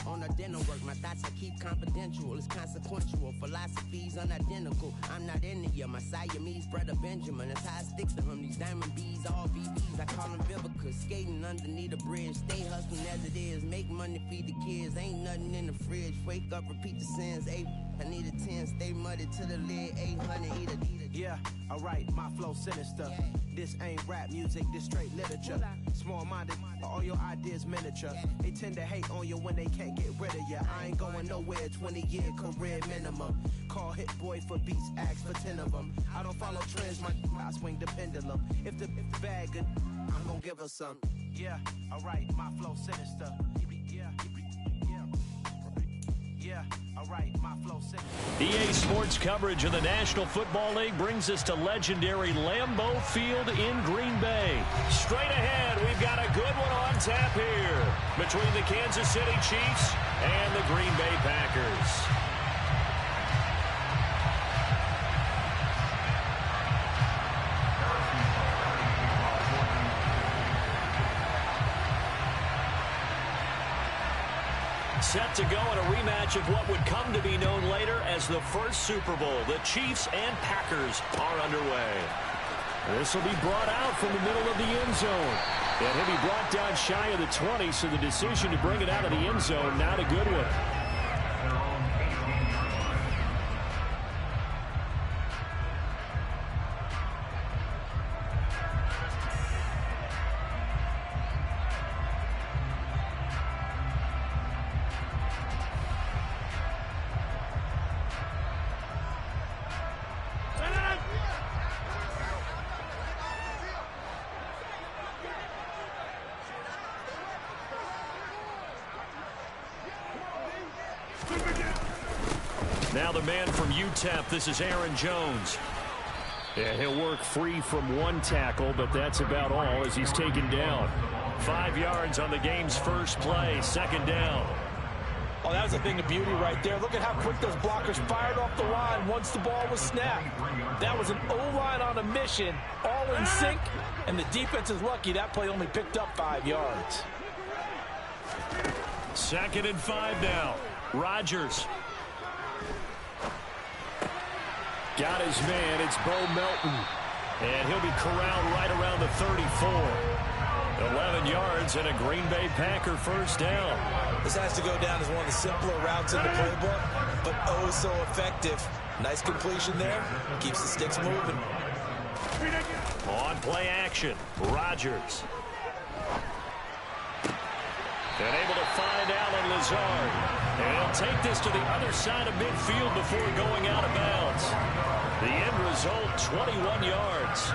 on a dinner work. My thoughts I keep confidential, it's consequential. Philosophies unidentical, I'm not in it yet. My Siamese brother Benjamin, that's how it sticks to him. These diamond bees, all BBs, I call them Vivicas. Skating underneath a bridge, stay hustling as it is. Make money, feed the kids, ain't nothing in the fridge. Wake up, repeat the sins, I need a 10, stay muddy to the lid, 800, eat a. Yeah, alright, my flow sinister. This ain't rap music, this straight literature. Small-minded, all your ideas miniature. They tend to hate on you when they can't get rid of you. I ain't going nowhere, 20-year career minimum. Call Hit Boy for beats, ask for 10 of them. I don't follow trends, I swing the pendulum. If the bag good, I'm gon' give her some. Yeah, alright, my flow sinister. Yeah, alright, my flow sinister. EA Sports coverage of the National Football League brings us to legendary Lambeau Field in Green Bay. Straight ahead, we've got a good one on tap here between the Kansas City Chiefs and the Green Bay Packers. Set to go in a rematch of what would come to be known later as the first Super Bowl. The Chiefs and Packers are underway. This will be brought out from the middle of the end zone. And he'll be brought down shy of the 20, so the decision to bring it out of the end zone, not a good one. Now the man from UTEP, this is Aaron Jones. Yeah, he'll work free from one tackle, but that's about all as he's taken down. 5 yards on the game's first play, second down. Oh, that was a thing of beauty right there. Look at how quick those blockers fired off the line once the ball was snapped. That was an O-line on a mission, all in sync, and the defense is lucky that play only picked up 5 yards. 2nd and 5 now. Rodgers. Got his man, it's Bo Melton. And he'll be corralled right around the 34. 11 yards and a Green Bay Packer first down. This has to go down as one of the simpler routes in the playbook, but oh so effective. Nice completion there, keeps the sticks moving. On play action, Rodgers. And able to find Allen Lazard. And he'll take this to the other side of midfield before going out of bounds. The end result, 21 yards.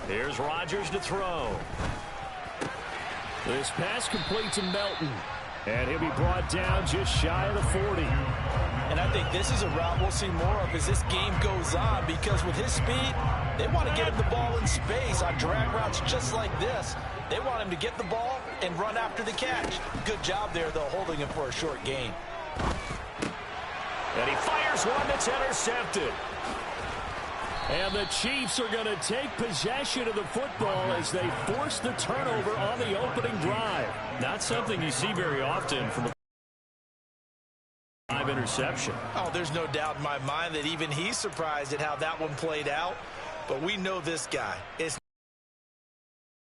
Here's Rodgers to throw. This pass complete to Melton. And he'll be brought down just shy of the 40. And I think this is a route we'll see more of as this game goes on, because with his speed, they want to get him the ball in space on drag routes just like this. They want him to get the ball and run after the catch. Good job there, though, holding him for a short gain. And he fires one that's intercepted. And the Chiefs are going to take possession of the football as they force the turnover on the opening drive. Not something you see very often from a live interception. Oh, there's no doubt in my mind that even he's surprised at how that one played out. But we know this guy is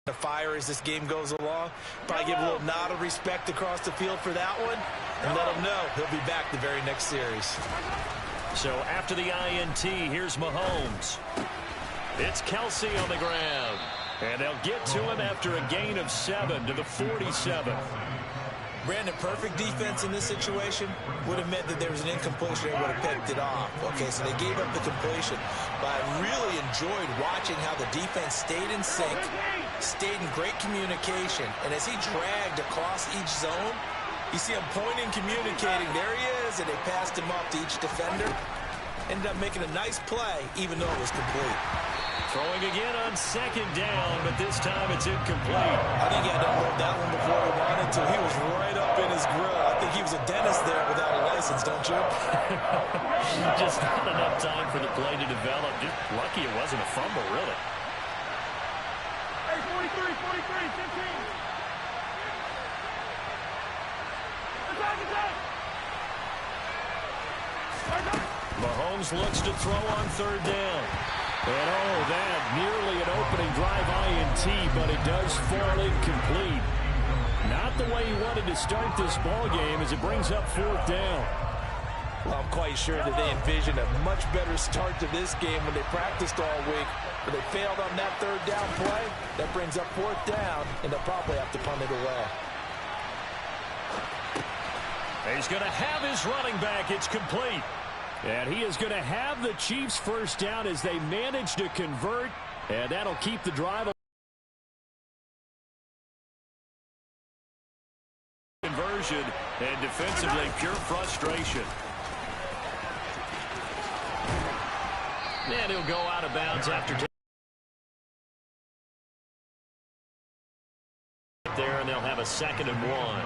the fire as this game goes along. Probably give a little nod of respect across the field for that one and let him know he'll be back the very next series. So after the INT, here's Mahomes. It's Kelsey on the ground. And they'll get to him after a gain of 7 to the 47. Brandon, perfect defense in this situation would have meant that there was an incompletion and would have picked it off. Okay, so they gave up the completion. But I really enjoyed watching how the defense stayed in sync, stayed in great communication. And as he dragged across each zone, you see him pointing, communicating. There he is, and they passed him off to each defender. Ended up making a nice play, even though it was complete. Throwing again on second down, but this time it's incomplete. I think he had to unload that one before he wanted to. He was right up in his grill. I think he was a dentist there without a license, don't you? Just not enough time for the play to develop. Just lucky it wasn't a fumble, really. Hey, 43, 15. Mahomes looks to throw on third down. And oh, that nearly an opening drive INT, but it does fall incomplete. Not the way he wanted to start this ball game as it brings up fourth down. Well, I'm quite sure that they envisioned a much better start to this game when they practiced all week. But they failed on that third down play. That brings up fourth down, and they'll probably have to punt it away. He's going to have his running back. It's complete. And he is going to have the Chiefs first down as they manage to convert. And that'll keep the drive. Conversion and defensively pure frustration. And he'll go out of bounds after there, and they'll have a 2nd and 1.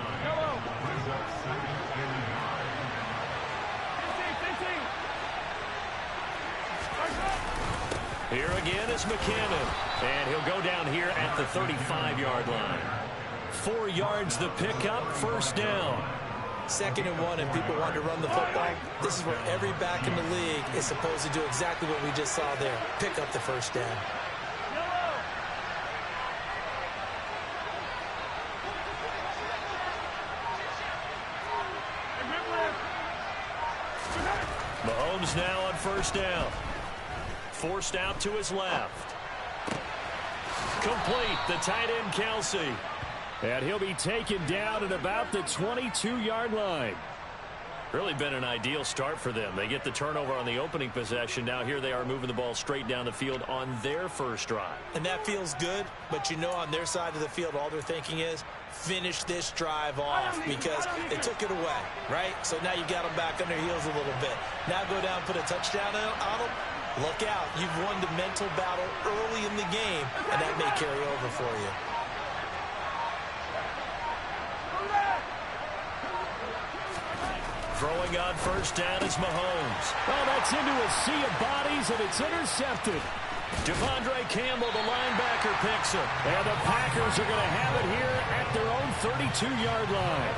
Here again is McKinnon, and he'll go down here at the 35-yard line. 4 yards the pickup, first down. 2nd and 1, and people want to run the football. This is where every back in the league is supposed to do exactly what we just saw there. Pick up the first down. Mahomes now on first down. Forced out to his left. Complete, the tight end Kelsey. And he'll be taken down at about the 22-yard line. Really been an ideal start for them. They get the turnover on the opening possession. Now here they are moving the ball straight down the field on their first drive. And that feels good, but you know on their side of the field all they're thinking is finish this drive off because they took it away, right? So now you got them back on their heels a little bit. Now go down, put a touchdown on them. Look out. You've won the mental battle early in the game, and that may carry over for you. Throwing on first down is Mahomes. Oh, that's into a sea of bodies, and it's intercepted. Devondre Campbell, the linebacker, picks him. And the Packers are going to have it here at their own 32-yard line.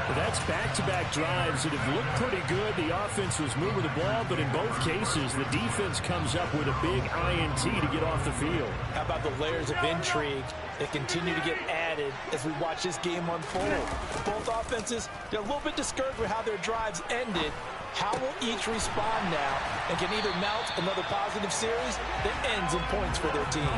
But that's back-to-back drives that have looked pretty good. The offense was moving the ball, but in both cases, the defense comes up with a big INT to get off the field. How about the layers of intrigue that continue to get added as we watch this game unfold? Both offenses, they're a little bit discouraged with how their drives ended. How will each respond now and can either mount another positive series that ends in points for their team?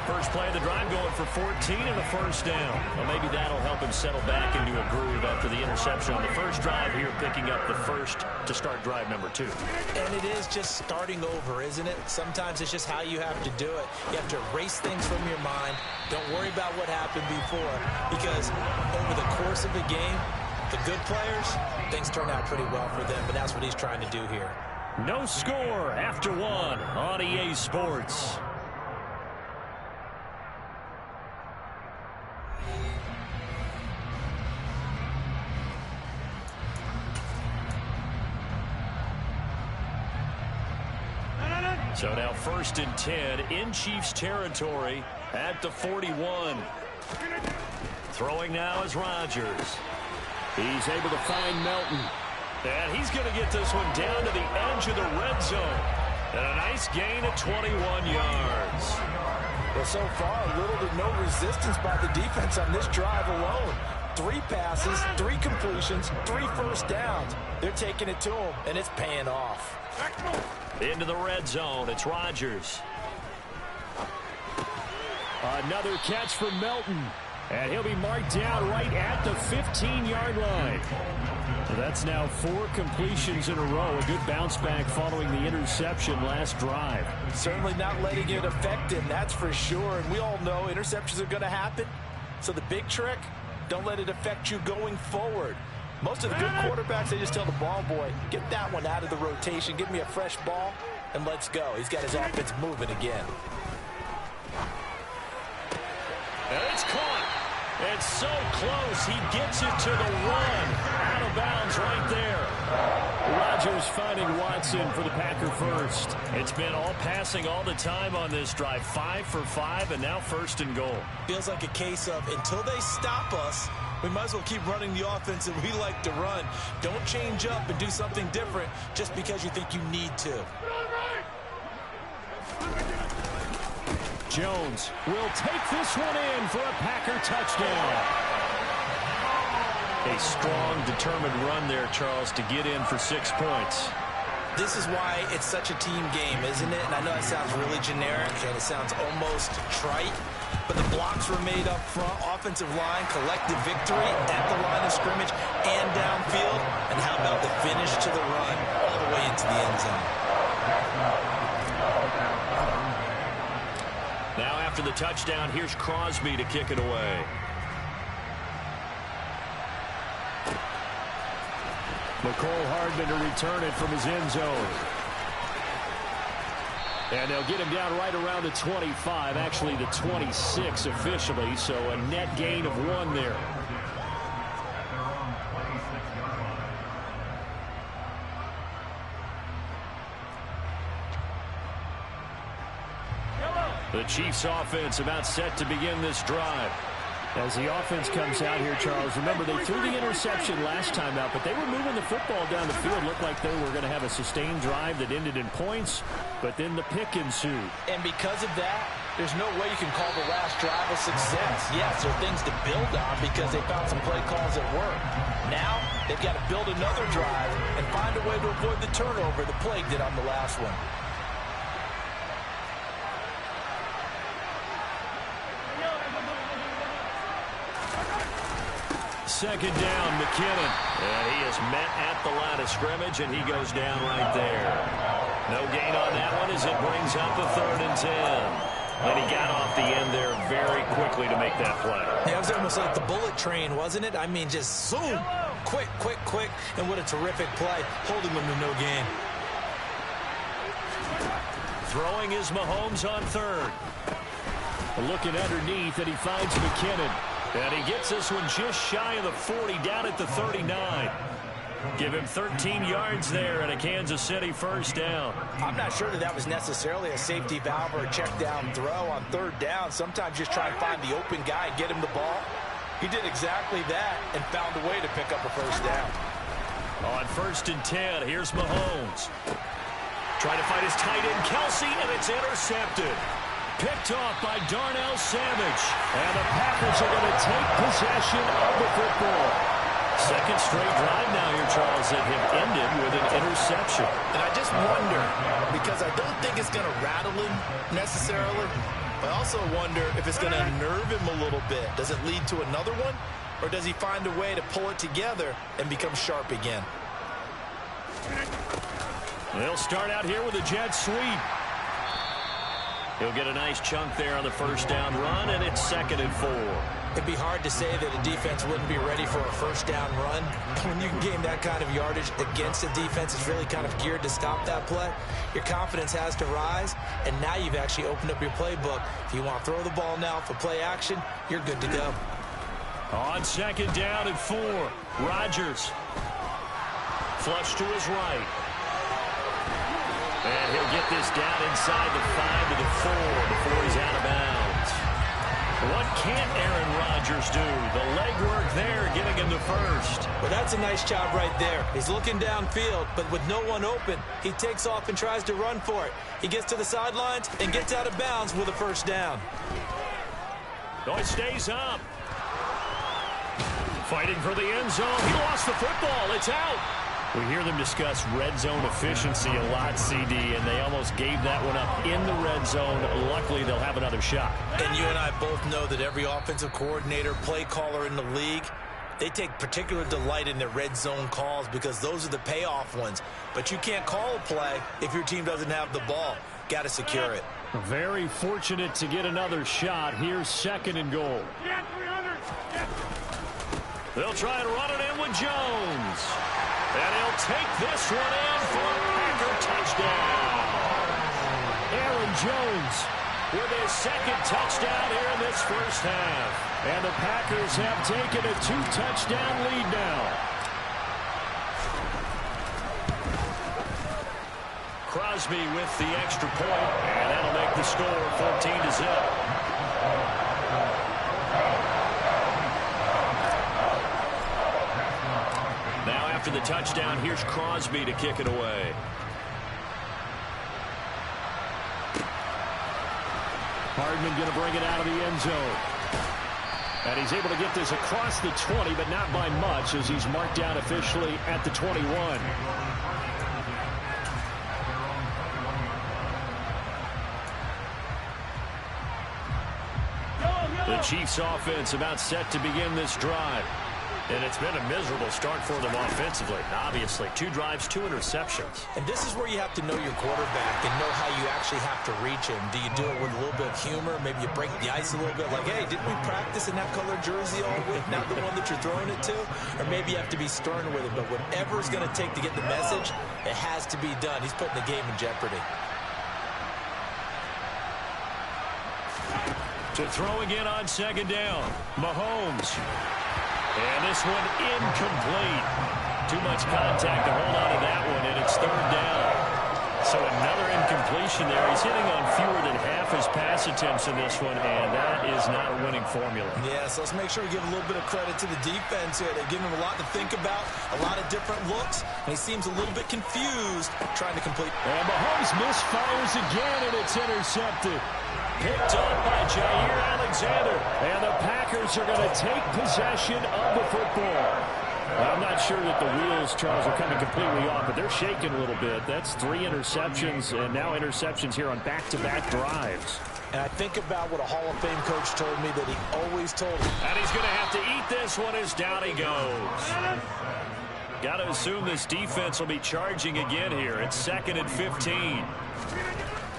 First play of the drive going for 14 and a first down. Well, maybe that'll help him settle back into a groove after the interception on the first drive here, picking up the first to start drive number 2. And it is just starting over, isn't it? Sometimes it's just how you have to do it. You have to erase things from your mind. Don't worry about what happened before, because over the course of a game, the good players, things turn out pretty well for them, but that's what he's trying to do here. No score after 1 on EA Sports. So now 1st and 10 in Chiefs territory at the 41. Throwing now is Rodgers. He's able to find Melton. And he's going to get this one down to the edge of the red zone. And a nice gain of 21 yards. Well, so far, little to no resistance by the defense on this drive alone. 3 passes, 3 completions, 3 first downs. They're taking it to him, and it's paying off. Into the red zone, it's Rodgers. Another catch for Melton. And he'll be marked down right at the 15-yard line. That's now 4 completions in a row. A good bounce back following the interception last drive. Certainly not letting it affect him, that's for sure. And we all know interceptions are going to happen. So the big trick, don't let it affect you going forward. Most of the good quarterbacks, they just tell the ball boy, get that one out of the rotation, give me a fresh ball, and let's go. He's got his offense moving again. And it's caught. It's so close. He gets it to the 1. Out of bounds right there. Rodgers finding Watson for the Packer first. It's been all passing all the time on this drive. 5 for 5, and now 1st and goal. Feels like a case of until they stop us, we might as well keep running the offense that we like to run. Don't change up and do something different just because you think you need to. Jones will take this one in for a Packer touchdown. A strong, determined run there, Charles, to get in for 6 points. This is why it's such a team game, isn't it? And I know it sounds really generic and it sounds almost trite, but the blocks were made up front, offensive line, collective victory at the line of scrimmage and downfield. And how about the finish to the run all the way into the end zone? Now after the touchdown, here's Crosby to kick it away. McCole Hardman to return it from his end zone. And they'll get him down right around the 25, actually the 26 officially, so a net gain of 1 there. The Chiefs offense about set to begin this drive. As the offense comes out here, Charles, remember they threw the interception last time out, but they were moving the football down the field. Looked like they were going to have a sustained drive that ended in points, but then the pick ensued. And because of that, there's no way you can call the last drive a success. Yes, there are things to build on because they found some play calls that work. Now, they've got to build another drive and find a way to avoid the turnover the plague did on the last one. Second down, McKinnon. And he is met at the line of scrimmage, and he goes down right there. No gain on that one as it brings up a 3rd and 10. And he got off the end there very quickly to make that play. Yeah, it was almost like the bullet train, wasn't it? I mean, just zoom. Quick, quick, quick. And what a terrific play, holding them to no gain. Throwing is Mahomes on 3rd. Looking underneath, and he finds McKinnon. And he gets this one just shy of the 40, down at the 39. Give him 13 yards there and a Kansas City 1st down. I'm not sure that was necessarily a safety valve or a check down throw on 3rd down. Sometimes just try and find the open guy and get him the ball. He did exactly that and found a way to pick up a 1st down. On 1st and 10, here's Mahomes. Trying to find his tight end, Kelsey, and it's intercepted. Picked off by Darnell Savage. And the Packers are going to take possession of the football. Second straight drive now here, Charles, that have ended with an interception. And I just wonder, because I don't think it's going to rattle him necessarily, but I also wonder if it's going to unnerve him a little bit. Does it lead to another one? Or does he find a way to pull it together and become sharp again? They'll start out here with a jet sweep. He'll get a nice chunk there on the 1st down run, and it's 2nd and 4. It'd be hard to say that a defense wouldn't be ready for a 1st down run. When you can gain that kind of yardage against a defense that's really kind of geared to stop that play, your confidence has to rise, and now you've actually opened up your playbook. If you want to throw the ball now for play action, you're good to go. On 2nd down and 4, Rodgers. Flush to his right. And he'll get this down inside the 5 to the 4 before he's out of bounds. What can't Aaron Rodgers do? The legwork there, getting him the first. Well, that's a nice job right there. He's looking downfield, but with no one open, he takes off and tries to run for it. He gets to the sidelines and gets out of bounds with a first down. Oh, it stays up. Fighting for the end zone. He lost the football. It's out. We hear them discuss red zone efficiency a lot, CD, and they almost gave that one up in the red zone. Luckily, they'll have another shot. And you and I both know that every offensive coordinator, play caller in the league, they take particular delight in their red zone calls because those are the payoff ones. But you can't call a play if your team doesn't have the ball. Got to secure it. Very fortunate to get another shot. Here's 2nd and goal. They'll try and run it in with Jones. And he'll take this one in for a Packer touchdown. Aaron Jones with his 2nd touchdown here in this first half. And the Packers have taken a 2-touchdown lead now. Crosby with the extra point, and that'll make the score 14-0. Now after the touchdown, here's Crosby to kick it away. Hardman going to bring it out of the end zone. And he's able to get this across the 20, but not by much as he's marked down officially at the 21. The Chiefs offense about set to begin this drive. And it's been a miserable start for them offensively. Obviously, 2 drives, 2 interceptions. And this is where you have to know your quarterback and know how you actually have to reach him. Do you do it with a little bit of humor? Maybe you break the ice a little bit like, hey, didn't we practice in that colored jersey all week? Not the one that you're throwing it to? Or maybe you have to be stern with him. But whatever it's going to take to get the message, it has to be done. He's putting the game in jeopardy. To throw again on 2nd down. Mahomes. And this one incomplete. Too much contact to hold on to that one, and it's 3rd down. So another incompletion there. He's hitting on fewer than half his pass attempts in this one, and that is not a winning formula. Yes, let's make sure we give a little bit of credit to the defense here. They've given him a lot to think about, a lot of different looks, and he seems a little bit confused trying to complete. And Mahomes misfires again, and it's intercepted. Picked up by Jair Alexander. And the Packers are going to take possession of the football. Well, I'm not sure that the wheels, Charles, are coming completely off, but they're shaking a little bit. That's 3 interceptions, and now interceptions here on back-to-back drives. And I think about what a Hall of Fame coach told me that he always told me. And he's going to have to eat this one as down he goes. Got to assume this defense will be charging again here. It's 2nd and 15.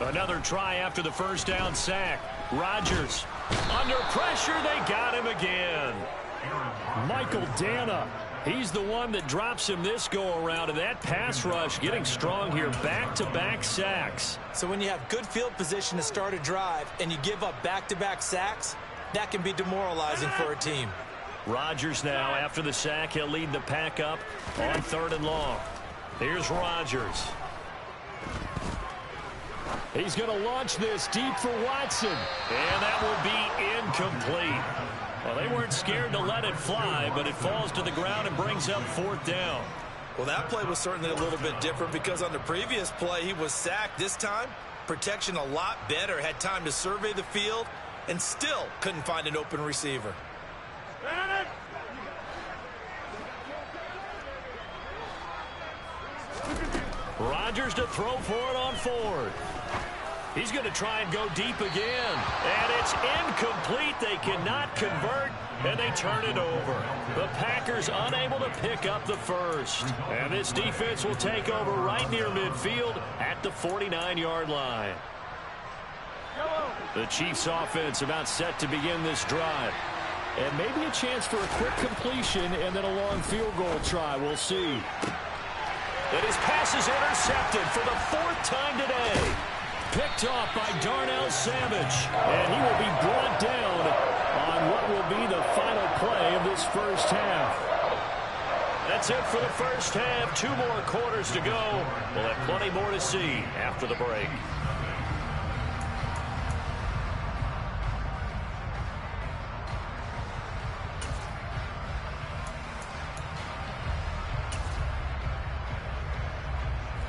Another try after the first down sack. Rodgers under pressure. They got him again. Michael Dana. He's the one that drops him this go-around, and that pass rush getting strong here. Back-to-back sacks. So when you have good field position to start a drive and you give up back-to-back sacks, that can be demoralizing for a team. Rodgers now, after the sack, he'll lead the pack up on 3rd and long. Here's Rodgers. He's going to launch this deep for Watson. And that will be incomplete. Well, they weren't scared to let it fly, but it falls to the ground and brings up 4th down. Well, that play was certainly a little bit different because on the previous play, he was sacked. This time, protection a lot better. Had time to survey the field and still couldn't find an open receiver. Rodgers to throw for it on 4th. He's going to try and go deep again. And it's incomplete. They cannot convert, and they turn it over. The Packers unable to pick up the first. And this defense will take over right near midfield at the 49-yard line. The Chiefs offense about set to begin this drive. And maybe a chance for a quick completion and then a long field goal try. We'll see. And his pass is intercepted for the 4th time today. Picked off by Darnell Savage. And he will be brought down on what will be the final play of this first half. That That's it for the first half. 2 more quarters to go. We'll have plenty more to see after the break.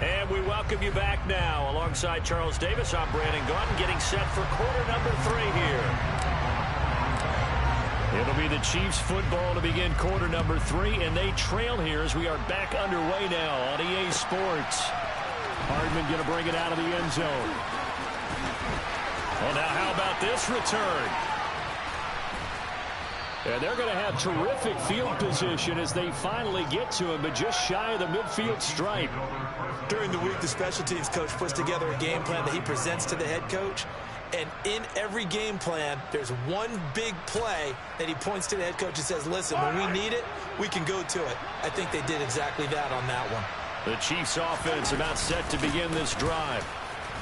And we welcome you back now. Alongside Charles Davis, I'm Brandon Gaudin, getting set for quarter number 3 here. It'll be the Chiefs football to begin quarter number 3, and they trail here as we are back underway now on EA Sports. Hardman going to bring it out of the end zone. Well, now how about this return? And they're going to have terrific field position as they finally get to him, but just shy of the midfield stripe. During the week, the special teams coach puts together a game plan that he presents to the head coach. And in every game plan, there's one big play that he points to the head coach and says, listen, when we need it, we can go to it. I think they did exactly that on that one. The Chiefs offense about set to begin this drive.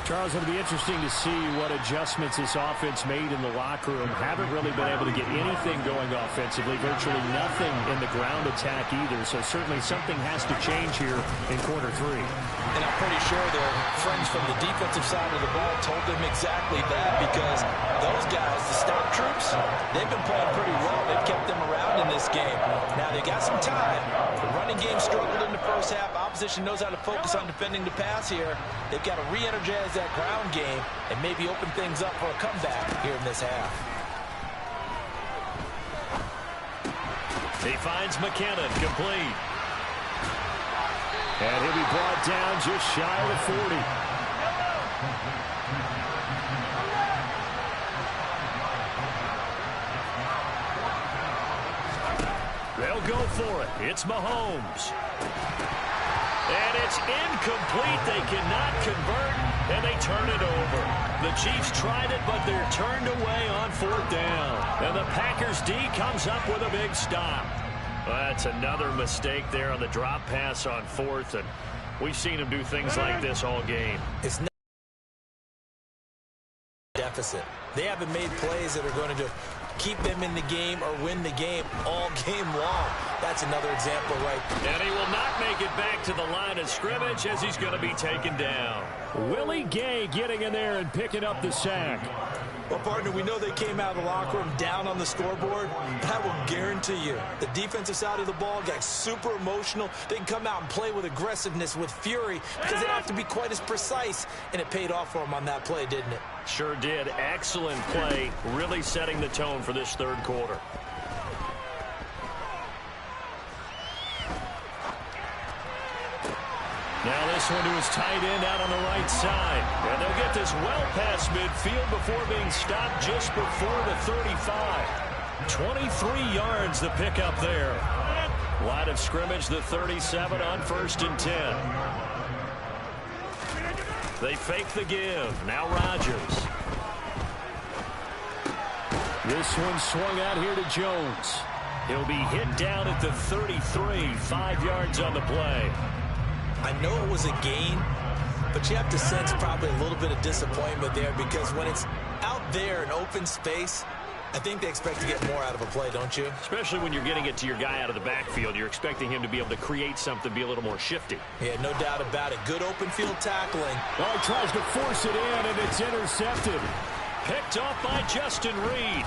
Charles, it'll be interesting to see what adjustments this offense made in the locker room. Haven't really been able to get anything going offensively, virtually nothing in the ground attack either. So certainly something has to change here in quarter 3. And I'm pretty sure their friends from the defensive side of the ball told them exactly that, because those guys, the stop troops, they've been playing pretty well. They've kept them around in this game. Now, they got some time. The running game struggled in the first half. Opposition knows how to focus on defending the pass here. They've got to re-energize that ground game and maybe open things up for a comeback here in this half. He finds McKinnon complete. And he'll be brought down just shy of the 40. They'll go for it. It's Mahomes. And it's incomplete. They cannot convert, and they turn it over. The Chiefs tried it, but they're turned away on 4th down. And the Packers D comes up with a big stop. That's another mistake there on the drop pass on 4th, and we've seen him do things like this all game. It's not deficit. They haven't made plays that are going to keep them in the game or win the game all game long. That's another example right there. And he will not make it back to the line of scrimmage as he's going to be taken down. Willie Gay getting in there and picking up the sack. Well, partner, we know they came out of the locker room down on the scoreboard, but I will guarantee you the defensive side of the ball got super emotional. They can come out and play with aggressiveness, with fury, because they don't have to be quite as precise, and it paid off for them on that play, didn't it? Sure did. Excellent play, really setting the tone for this 3rd quarter. Now this one to his tight end out on the right side. And they'll get this well past midfield before being stopped just before the 35. 23 yards the pickup there. Line of scrimmage, the 37 on 1st and 10. They fake the give. Now Rodgers. This one swung out here to Jones. He'll be hit down at the 33. 5 yards on the play. I know it was a gain, but you have to sense probably a little bit of disappointment there, because when it's out there in open space, I think they expect to get more out of a play, don't you? Especially when you're getting it to your guy out of the backfield. You're expecting him to be able to create something, be a little more shifty. Yeah, no doubt about it. Good open field tackling. Oh, he tries to force it in, and it's intercepted. Picked off by Justin Reed.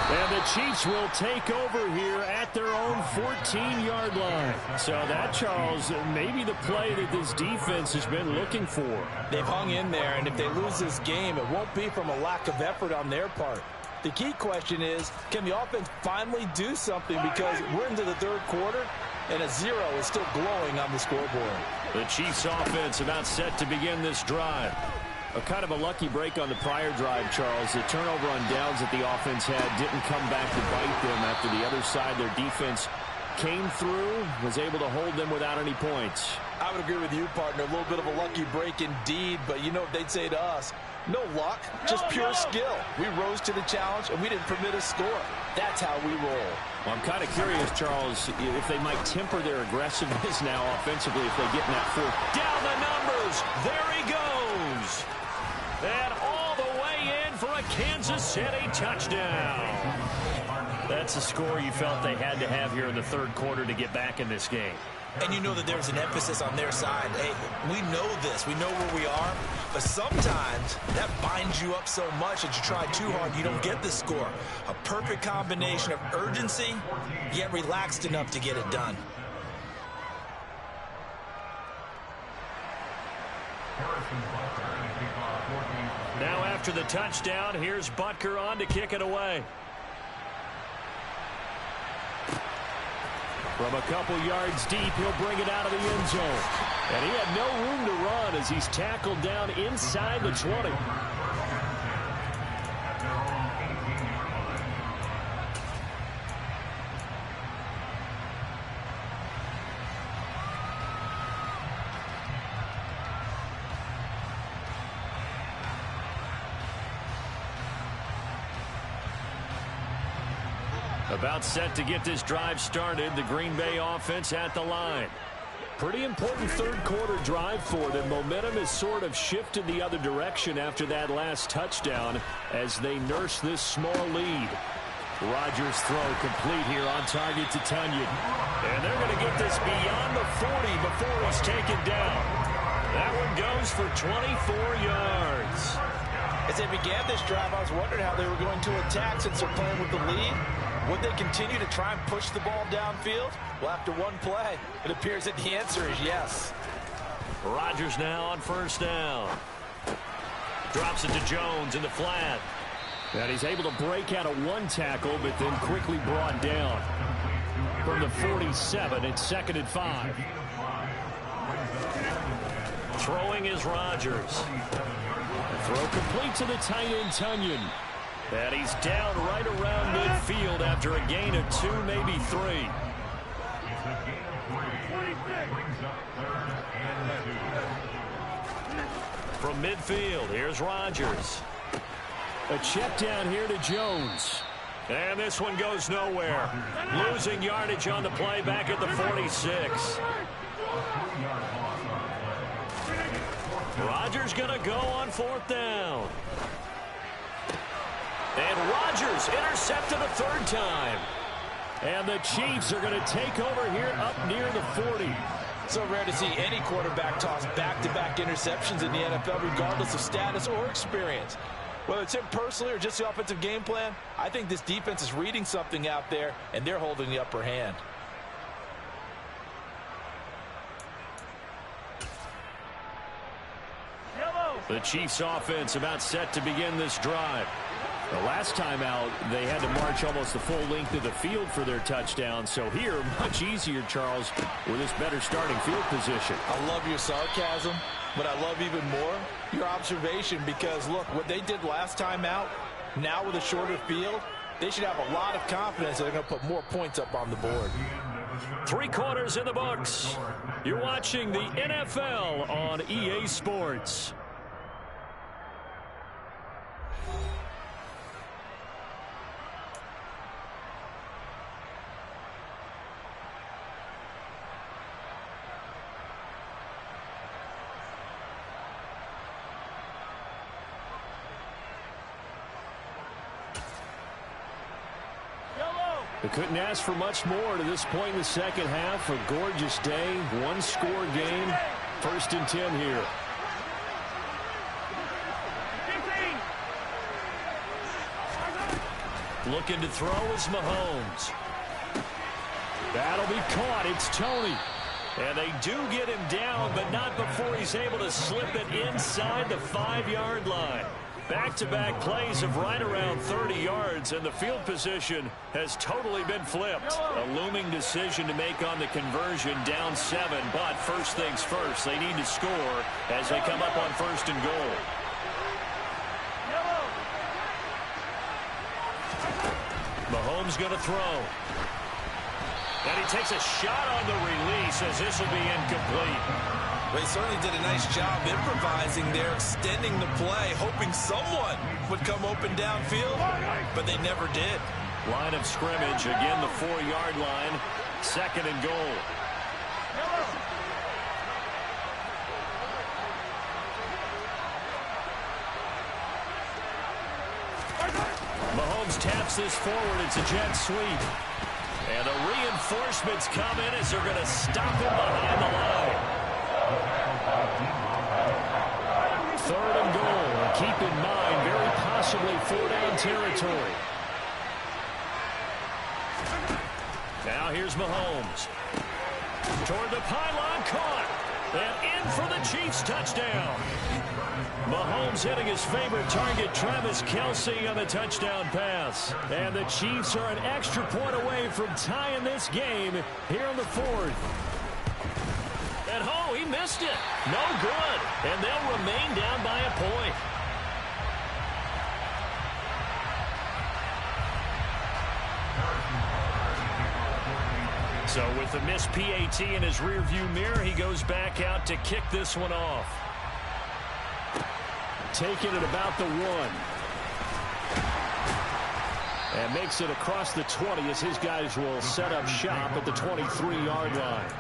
And the Chiefs will take over here at their own 14-yard line. So that, Charles, maybe the play that this defense has been looking for. They've hung in there, and if they lose this game, it won't be from a lack of effort on their part. The key question is, can the offense finally do something, because we're into the 3rd quarter, and a 0 is still glowing on the scoreboard. The Chiefs offense about set to begin this drive. A kind of a lucky break on the prior drive, Charles. The turnover on downs that the offense had didn't come back to bite them after the other side. Their defense came through, was able to hold them without any points. I would agree with you, partner. A little bit of a lucky break indeed, but you know what they'd say to us? No luck, just pure skill. We rose to the challenge, and we didn't permit a score. That's how we roll. Well, I'm kind of curious, Charles, if they might temper their aggressiveness now offensively if they get in that 4th. Down the numbers. There he goes. And all the way in for a Kansas City touchdown. That's a score you felt they had to have here in the third quarter to get back in this game. And you know that there's an emphasis on their side. Hey, we know this. We know where we are. But sometimes that binds you up so much that you try too hard, you don't get the score. A perfect combination of urgency, yet relaxed enough to get it done. Now after the touchdown, here's Butker on to kick it away. From a couple yards deep, he'll bring it out of the end zone. And he had no room to run as he's tackled down inside the 20. About set to get this drive started. The Green Bay offense at the line. Pretty important third quarter drive for them. Momentum has sort of shifted the other direction after that last touchdown as they nurse this small lead. Rodgers' throw complete here on target to Tunyon. And they're going to get this beyond the 40 before he's taken down. That one goes for 24 yards. As they began this drive, I was wondering how they were going to attack since they're playing with the lead. Would they continue to try and push the ball downfield? Well, after one play, it appears that the answer is yes. Rodgers now on first down. Drops it to Jones in the flat. And he's able to break out of one tackle, but then quickly brought down. From the 47, it's 2nd and 5. Throwing is Rodgers. Throw complete to the tight end, Tunyon. And he's down right around midfield after a gain of 2, maybe 3. From midfield, here's Rodgers. A check down here to Jones. And this one goes nowhere. Losing yardage on the play back at the 46. Rodgers going to go on 4th down. And Rodgers intercepted a 3rd time. And the Chiefs are going to take over here up near the 40. So rare to see any quarterback toss back-to-back interceptions in the NFL, regardless of status or experience. Whether it's him personally or just the offensive game plan, I think this defense is reading something out there, and they're holding the upper hand. The Chiefs offense about set to begin this drive. The last time out, they had to march almost the full length of the field for their touchdown. So here, much easier, Charles, with this better starting field position. I love your sarcasm, but I love even more your observation because, look, what they did last time out, now with a shorter field, they should have a lot of confidence that they're going to put more points up on the board. 3 quarters in the books. You're watching the NFL on EA Sports. They couldn't ask for much more to this point in the second half. A gorgeous day, one-score game. 1st and 10 here. 15. Looking to throw is Mahomes. That'll be caught. It's Tony. And they do get him down, but not before he's able to slip it inside the 5-yard line. Back-to-back plays of right around 30 yards, and the field position has totally been flipped. A looming decision to make on the conversion, down 7, but first things first, they need to score as they come up on 1st and goal. Mahomes going to throw. And he takes a shot on the release as this will be incomplete. They certainly did a nice job improvising there, extending the play, hoping someone would come open downfield, but they never did. Line of scrimmage, again the 4-yard line, 2nd and goal. Mahomes taps this forward. It's a jet sweep. And the reinforcements come in as they're going to stop him behind the line. 3rd and goal. Keep in mind, very possibly 4-down territory. Now here's Mahomes. Toward the pylon, caught. And in for the Chiefs touchdown. Mahomes hitting his favorite target, Travis Kelce, on the touchdown pass. And the Chiefs are an extra point away from tying this game here in the 4th. And oh, he missed it. No good. And they'll remain down by a point. So with the missed PAT in his rearview mirror, he goes back out to kick this one off. Taking it about the 1. And makes it across the 20 as his guys will set up shop at the 23-yard line.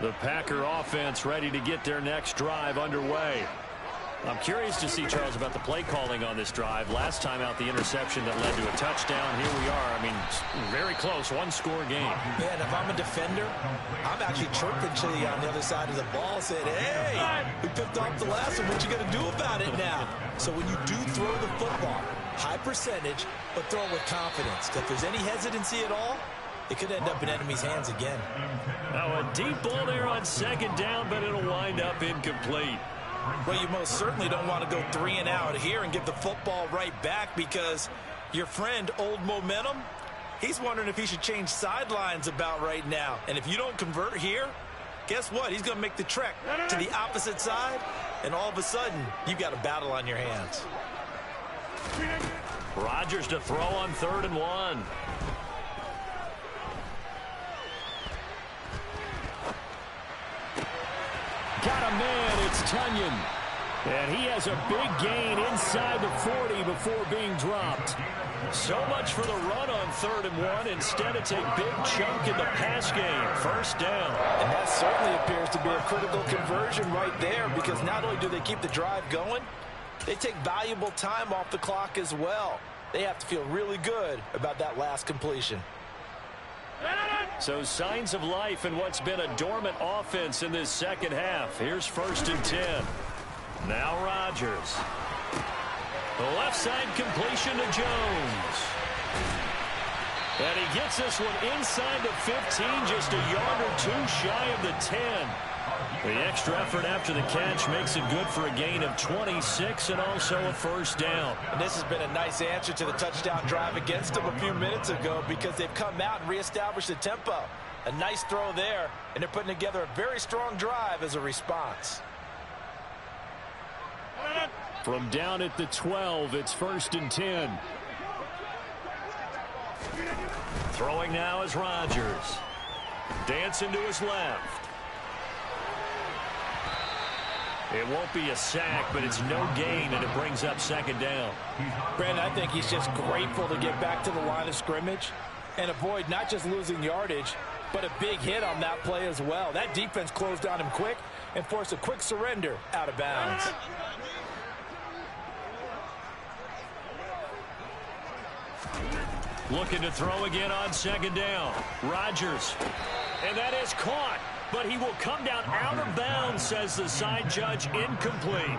The Packer offense ready to get their next drive underway. I'm curious to see, Charles, about the play calling on this drive. Last time out, the interception that led to a touchdown. Here we are. I mean, very close, one-score game. Yeah, and if I'm a defender, I'm actually chirping to you on the other side of the ball, saying, hey, we picked off the last one. What you going to do about it now? So when you do throw the football, high percentage, but throw it with confidence. If there's any hesitancy at all, it could end up in enemy's hands again. Now a deep ball there on 2nd down, but it'll wind up incomplete. Well, you most certainly don't want to go 3 and out here and get the football right back, because your friend, Old Momentum, he's wondering if he should change sidelines about right now. And if you don't convert here, guess what? He's going to make the trek to the opposite side, and all of a sudden, you've got a battle on your hands. Rodgers to throw on 3rd and 1. Got a man, it's Tunyon. And he has a big gain inside the 40 before being dropped. So much for the run on 3rd and 1. Instead, it's a big chunk in the pass game. 1st down. And that certainly appears to be a critical conversion right there, because not only do they keep the drive going, they take valuable time off the clock as well. They have to feel really good about that last completion. So signs of life in what's been a dormant offense in this 2nd half. Here's 1st and 10. Now Rodgers. The left side completion to Jones. And he gets this one inside the 15, just a yard or 2 shy of the 10. The extra effort after the catch makes it good for a gain of 26 and also a 1st down. And this has been a nice answer to the touchdown drive against them a few minutes ago, because they've come out and reestablished the tempo. A nice throw there, and they're putting together a very strong drive as a response. From down at the 12, it's 1st and 10. Throwing now is Rodgers. Dancing to his left. It won't be a sack, but it's no gain, and it brings up 2nd down. Brandon, I think he's just grateful to get back to the line of scrimmage and avoid not just losing yardage, but a big hit on that play as well. That defense closed on him quick and forced a quick surrender out of bounds. Looking to throw again on 2nd down. Rodgers. And that is caught. But he will come down out of bounds, says the side judge. Incomplete.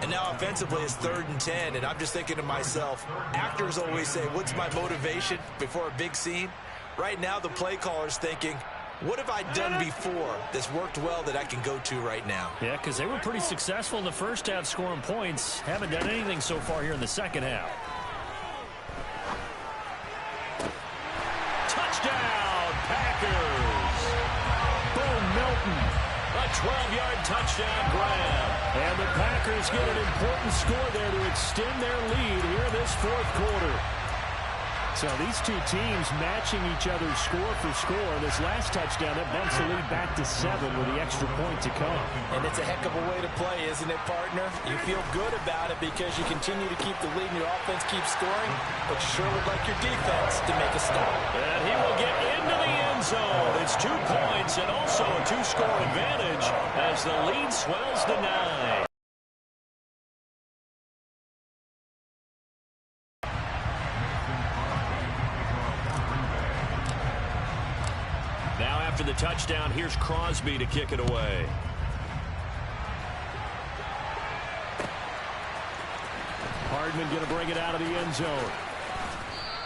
And now offensively it's 3rd and 10. And I'm just thinking to myself, actors always say, what's my motivation before a big scene? Right now the play caller's thinking, what have I done before that's worked well that I can go to right now? Yeah, because they were pretty successful in the 1st half scoring points. Haven't done anything so far here in the 2nd half. Touchdown, Packers. Milton, a 12-yard touchdown grab. And the Packers get an important score there to extend their lead here in this 4th quarter. So these two teams matching each other's score for score. This last touchdown, that bumps the lead back to 7 with the extra point to come. And it's a heck of a way to play, isn't it, partner? You feel good about it because you continue to keep the lead and your offense keeps scoring, but you sure would like your defense to make a stop. And he will get into the end zone. It's 2 points and also a 2-score advantage as the lead swells to 9. Now after the touchdown, here's Crosby to kick it away. Hardman going to bring it out of the end zone.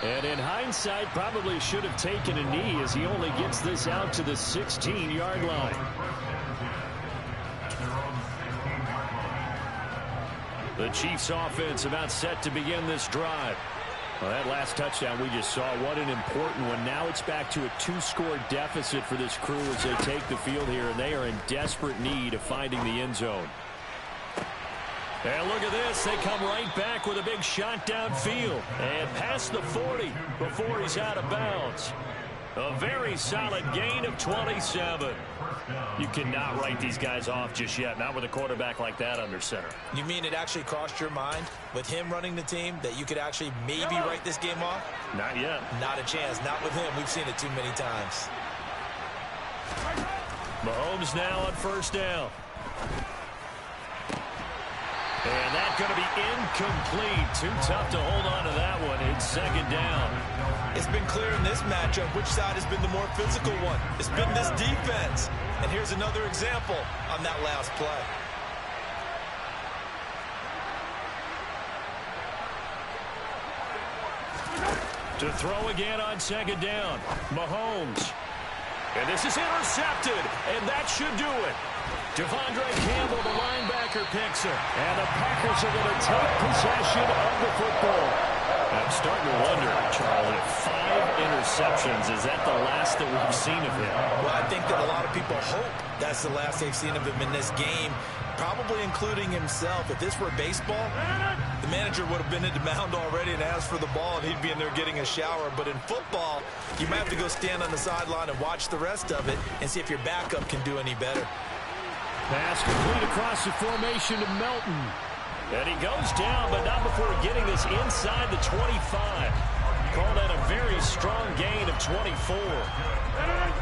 And in hindsight, probably should have taken a knee as he only gets this out to the 16-yard line. The Chiefs offense about set to begin this drive. Well, that last touchdown we just saw, what an important one. Now it's back to a 2-score deficit for this crew as they take the field here, and they are in desperate need of finding the end zone. And look at this. They come right back with a big shot downfield and past the 40 before he's out of bounds. A very solid gain of 27. You cannot write these guys off just yet, not with a quarterback like that under center. You mean it actually crossed your mind with him running the team that you could actually maybe write this game off? Not yet. Not a chance. Not with him. We've seen it too many times. Mahomes now on first down. And that's going to be incomplete. Too tough to hold on to that one. It's second down. It's been clear in this matchup which side has been the more physical one. It's been this defense. And here's another example on that last play. To throw again on second down. Mahomes. And this is intercepted. And that should do it. Devondre Campbell, the linebacker, picks it. And the Packers are going to take possession of the football. I'm starting to wonder, Charlie, 5 interceptions. Is that the last that we've seen of him? Well, I think that a lot of people hope that's the last they've seen of him in this game, probably including himself. If this were baseball, the manager would have been in the mound already and asked for the ball, and he'd be in there getting a shower. But in football, you might have to go stand on the sideline and watch the rest of it and see if your backup can do any better. Pass complete across the formation to Melton. And he goes down, but not before getting this inside the 25. Call that a very strong gain of 24.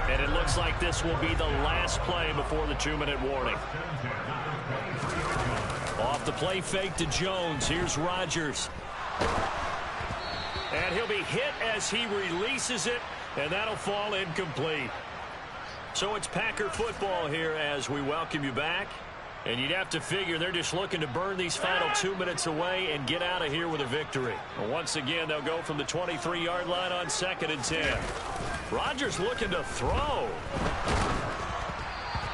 And it looks like this will be the last play before the 2-minute warning. Off the play fake to Jones. Here's Rodgers. And he'll be hit as he releases it, and that'll fall incomplete. So it's Packer football here as we welcome you back. And you'd have to figure they're just looking to burn these final 2 minutes away and get out of here with a victory. Well, once again, they'll go from the 23-yard line on 2nd and 10. Rodgers looking to throw.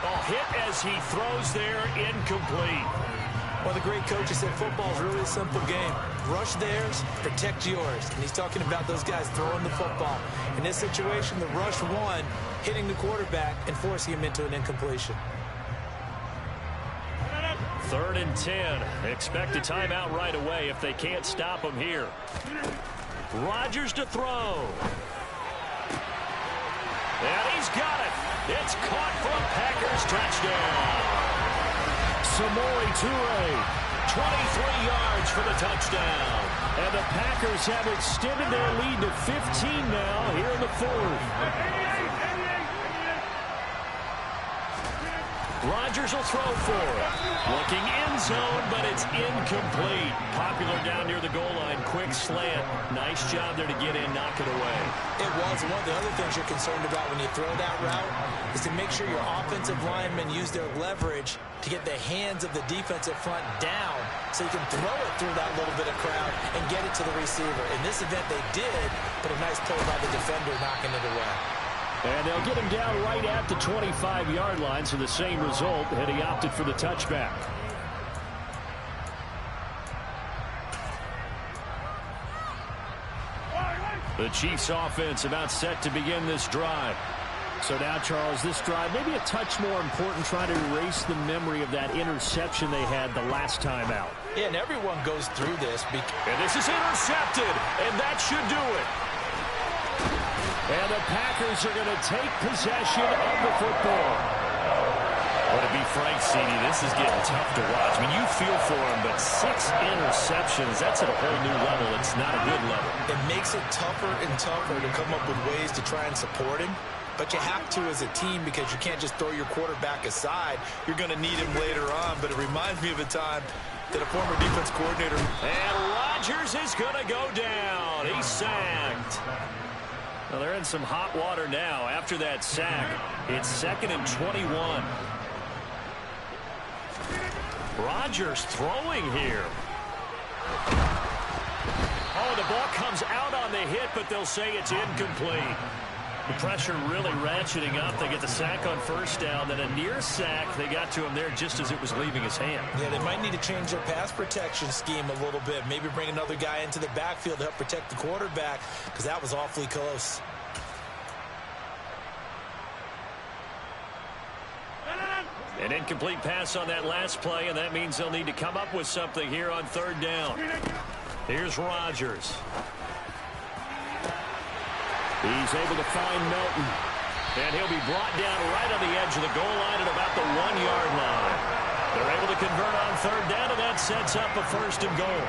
Oh, hit as he throws there, incomplete. Well, the great coach has said football is really a simple game. Rush theirs, protect yours. And he's talking about those guys throwing the football. In this situation, the rush won, hitting the quarterback and forcing him into an incompletion. 3rd and 10. Expect a timeout right away if they can't stop him here. Rodgers to throw. And he's got it. It's caught for a Packers touchdown. Samori Toure, 23 yards for the touchdown. And the Packers have extended their lead to 15 now here in the 4th. Rodgers will throw for it. Looking end zone, but it's incomplete. Popular down near the goal line. Quick slant. Nice job there to get in, knock it away. It was. One of the other things you're concerned about when you throw that route is to make sure your offensive linemen use their leverage to get the hands of the defensive front down so you can throw it through that little bit of crowd and get it to the receiver. In this event, they did, but a nice play by the defender knocking it away. And they'll get him down right at the 25-yard line, so the same result, and he opted for the touchback. The Chiefs offense about set to begin this drive. So now, Charles, this drive maybe a touch more important, trying to erase the memory of that interception they had the last time out. Yeah, and everyone goes through this. And this is intercepted, and that should do it. And the Packers are going to take possession of the football. Well, to be frank, CD, this is getting tough to watch. I mean, you feel for him, but 6 interceptions, that's at a whole new level. It's not a good level. It makes it tougher and tougher to come up with ways to try and support him. But you have to as a team because you can't just throw your quarterback aside. You're going to need him later on. But it reminds me of a time that a former defense coordinator. And Rodgers is going to go down. He's sacked. Well, they're in some hot water now after that sack. It's 2nd and 21. Rodgers throwing here. Oh, the ball comes out on the hit, but they'll say it's incomplete. The pressure really ratcheting up. They get the sack on 1st down, then a near sack. They got to him there just as it was leaving his hand. Yeah, they might need to change their pass protection scheme a little bit. Maybe bring another guy into the backfield to help protect the quarterback because that was awfully close. An incomplete pass on that last play, and that means they'll need to come up with something here on 3rd down. Here's Rodgers. He's able to find Melton. And he'll be brought down right on the edge of the goal line at about the 1-yard line. They're able to convert on 3rd down, and that sets up a 1st and goal.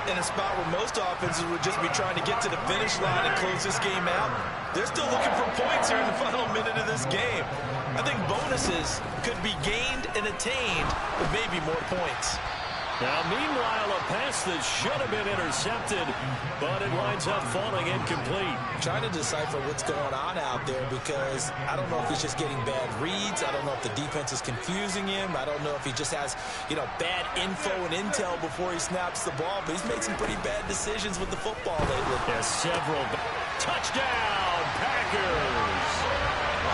In a spot where most offenses would just be trying to get to the finish line and close this game out, they're still looking for points here in the final minute of this game. I think bonuses could be gained and attained with maybe more points. Now, meanwhile, a pass that should have been intercepted, but it winds up falling incomplete. I'm trying to decipher what's going on out there because I don't know if he's just getting bad reads. I don't know if the defense is confusing him. I don't know if he just has, bad info and intel before he snaps the ball. But he's made some pretty bad decisions with the football lately. Yeah, several. Touchdown, Packers!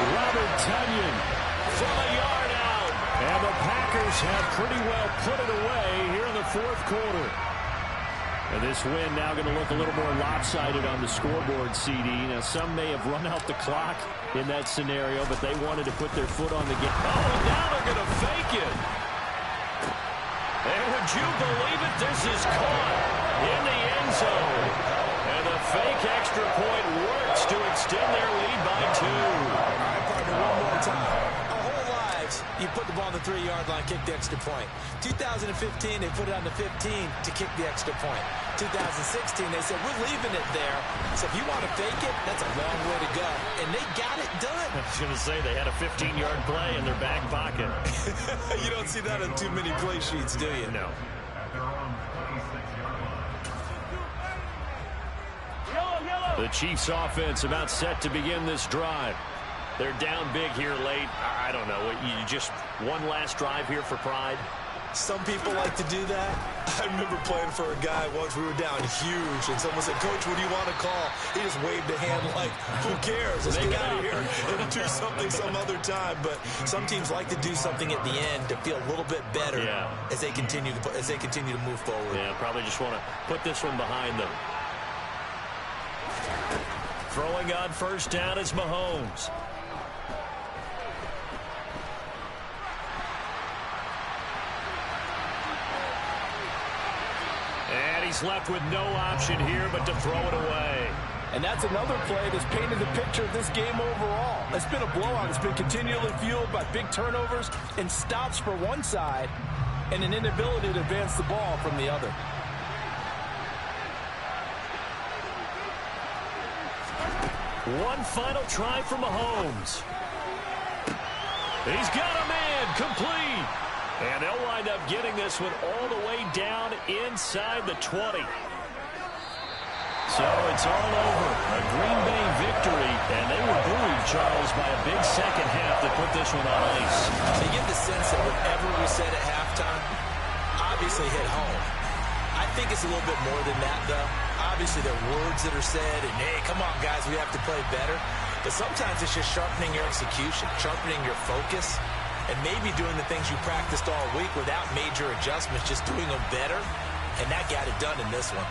Robert Tonyan from a yard out. And the Packers have pretty well put it away here in the 4th quarter. And this win now going to look a little more lopsided on the scoreboard, CD. Now, some may have run out the clock in that scenario, but they wanted to put their foot on the gas. Oh, now they're going to fake it. And would you believe it? This is caught in the end zone. And the fake extra point works to extend their lead by 2. All right, partner, one more time. You put the ball on the 3-yard line, kick the extra point. 2015, they put it on the 15 to kick the extra point. 2016, they said, we're leaving it there. So if you want to fake it, that's a long way to go. And they got it done. I was going to say, they had a 15-yard play in their back pocket. You don't see that on too many play sheets, do you? No. The Chiefs offense about set to begin this drive. They're down big here late. I don't know. You just one last drive here for pride? Some people like to do that. I remember playing for a guy once. We were down huge, and someone said, Coach, what do you want to call? He just waved a hand like, who cares? Let's get out of here and do something some other time. But some teams like to do something at the end to feel a little bit better as they continue to move forward. Yeah, probably just want to put this one behind them. Throwing on 1st down is Mahomes. And he's left with no option here but to throw it away. And that's another play that's painted the picture of this game overall. It's been a blowout. It's been continually fueled by big turnovers and stops for one side and an inability to advance the ball from the other. One final try for Mahomes. He's got a man complete. And they'll wind up getting this one all the way down inside the 20. So it's all over. A Green Bay victory. And they were buoyed, Charles, by a big second half that put this one on ice. They get the sense that whatever we said at halftime obviously hit home. I think it's a little bit more than that, though. Obviously, there are words that are said, and, hey, come on, guys, we have to play better. But sometimes it's just sharpening your execution, sharpening your focus, and maybe doing the things you practiced all week without major adjustments, just doing them better. And that got it done in this one.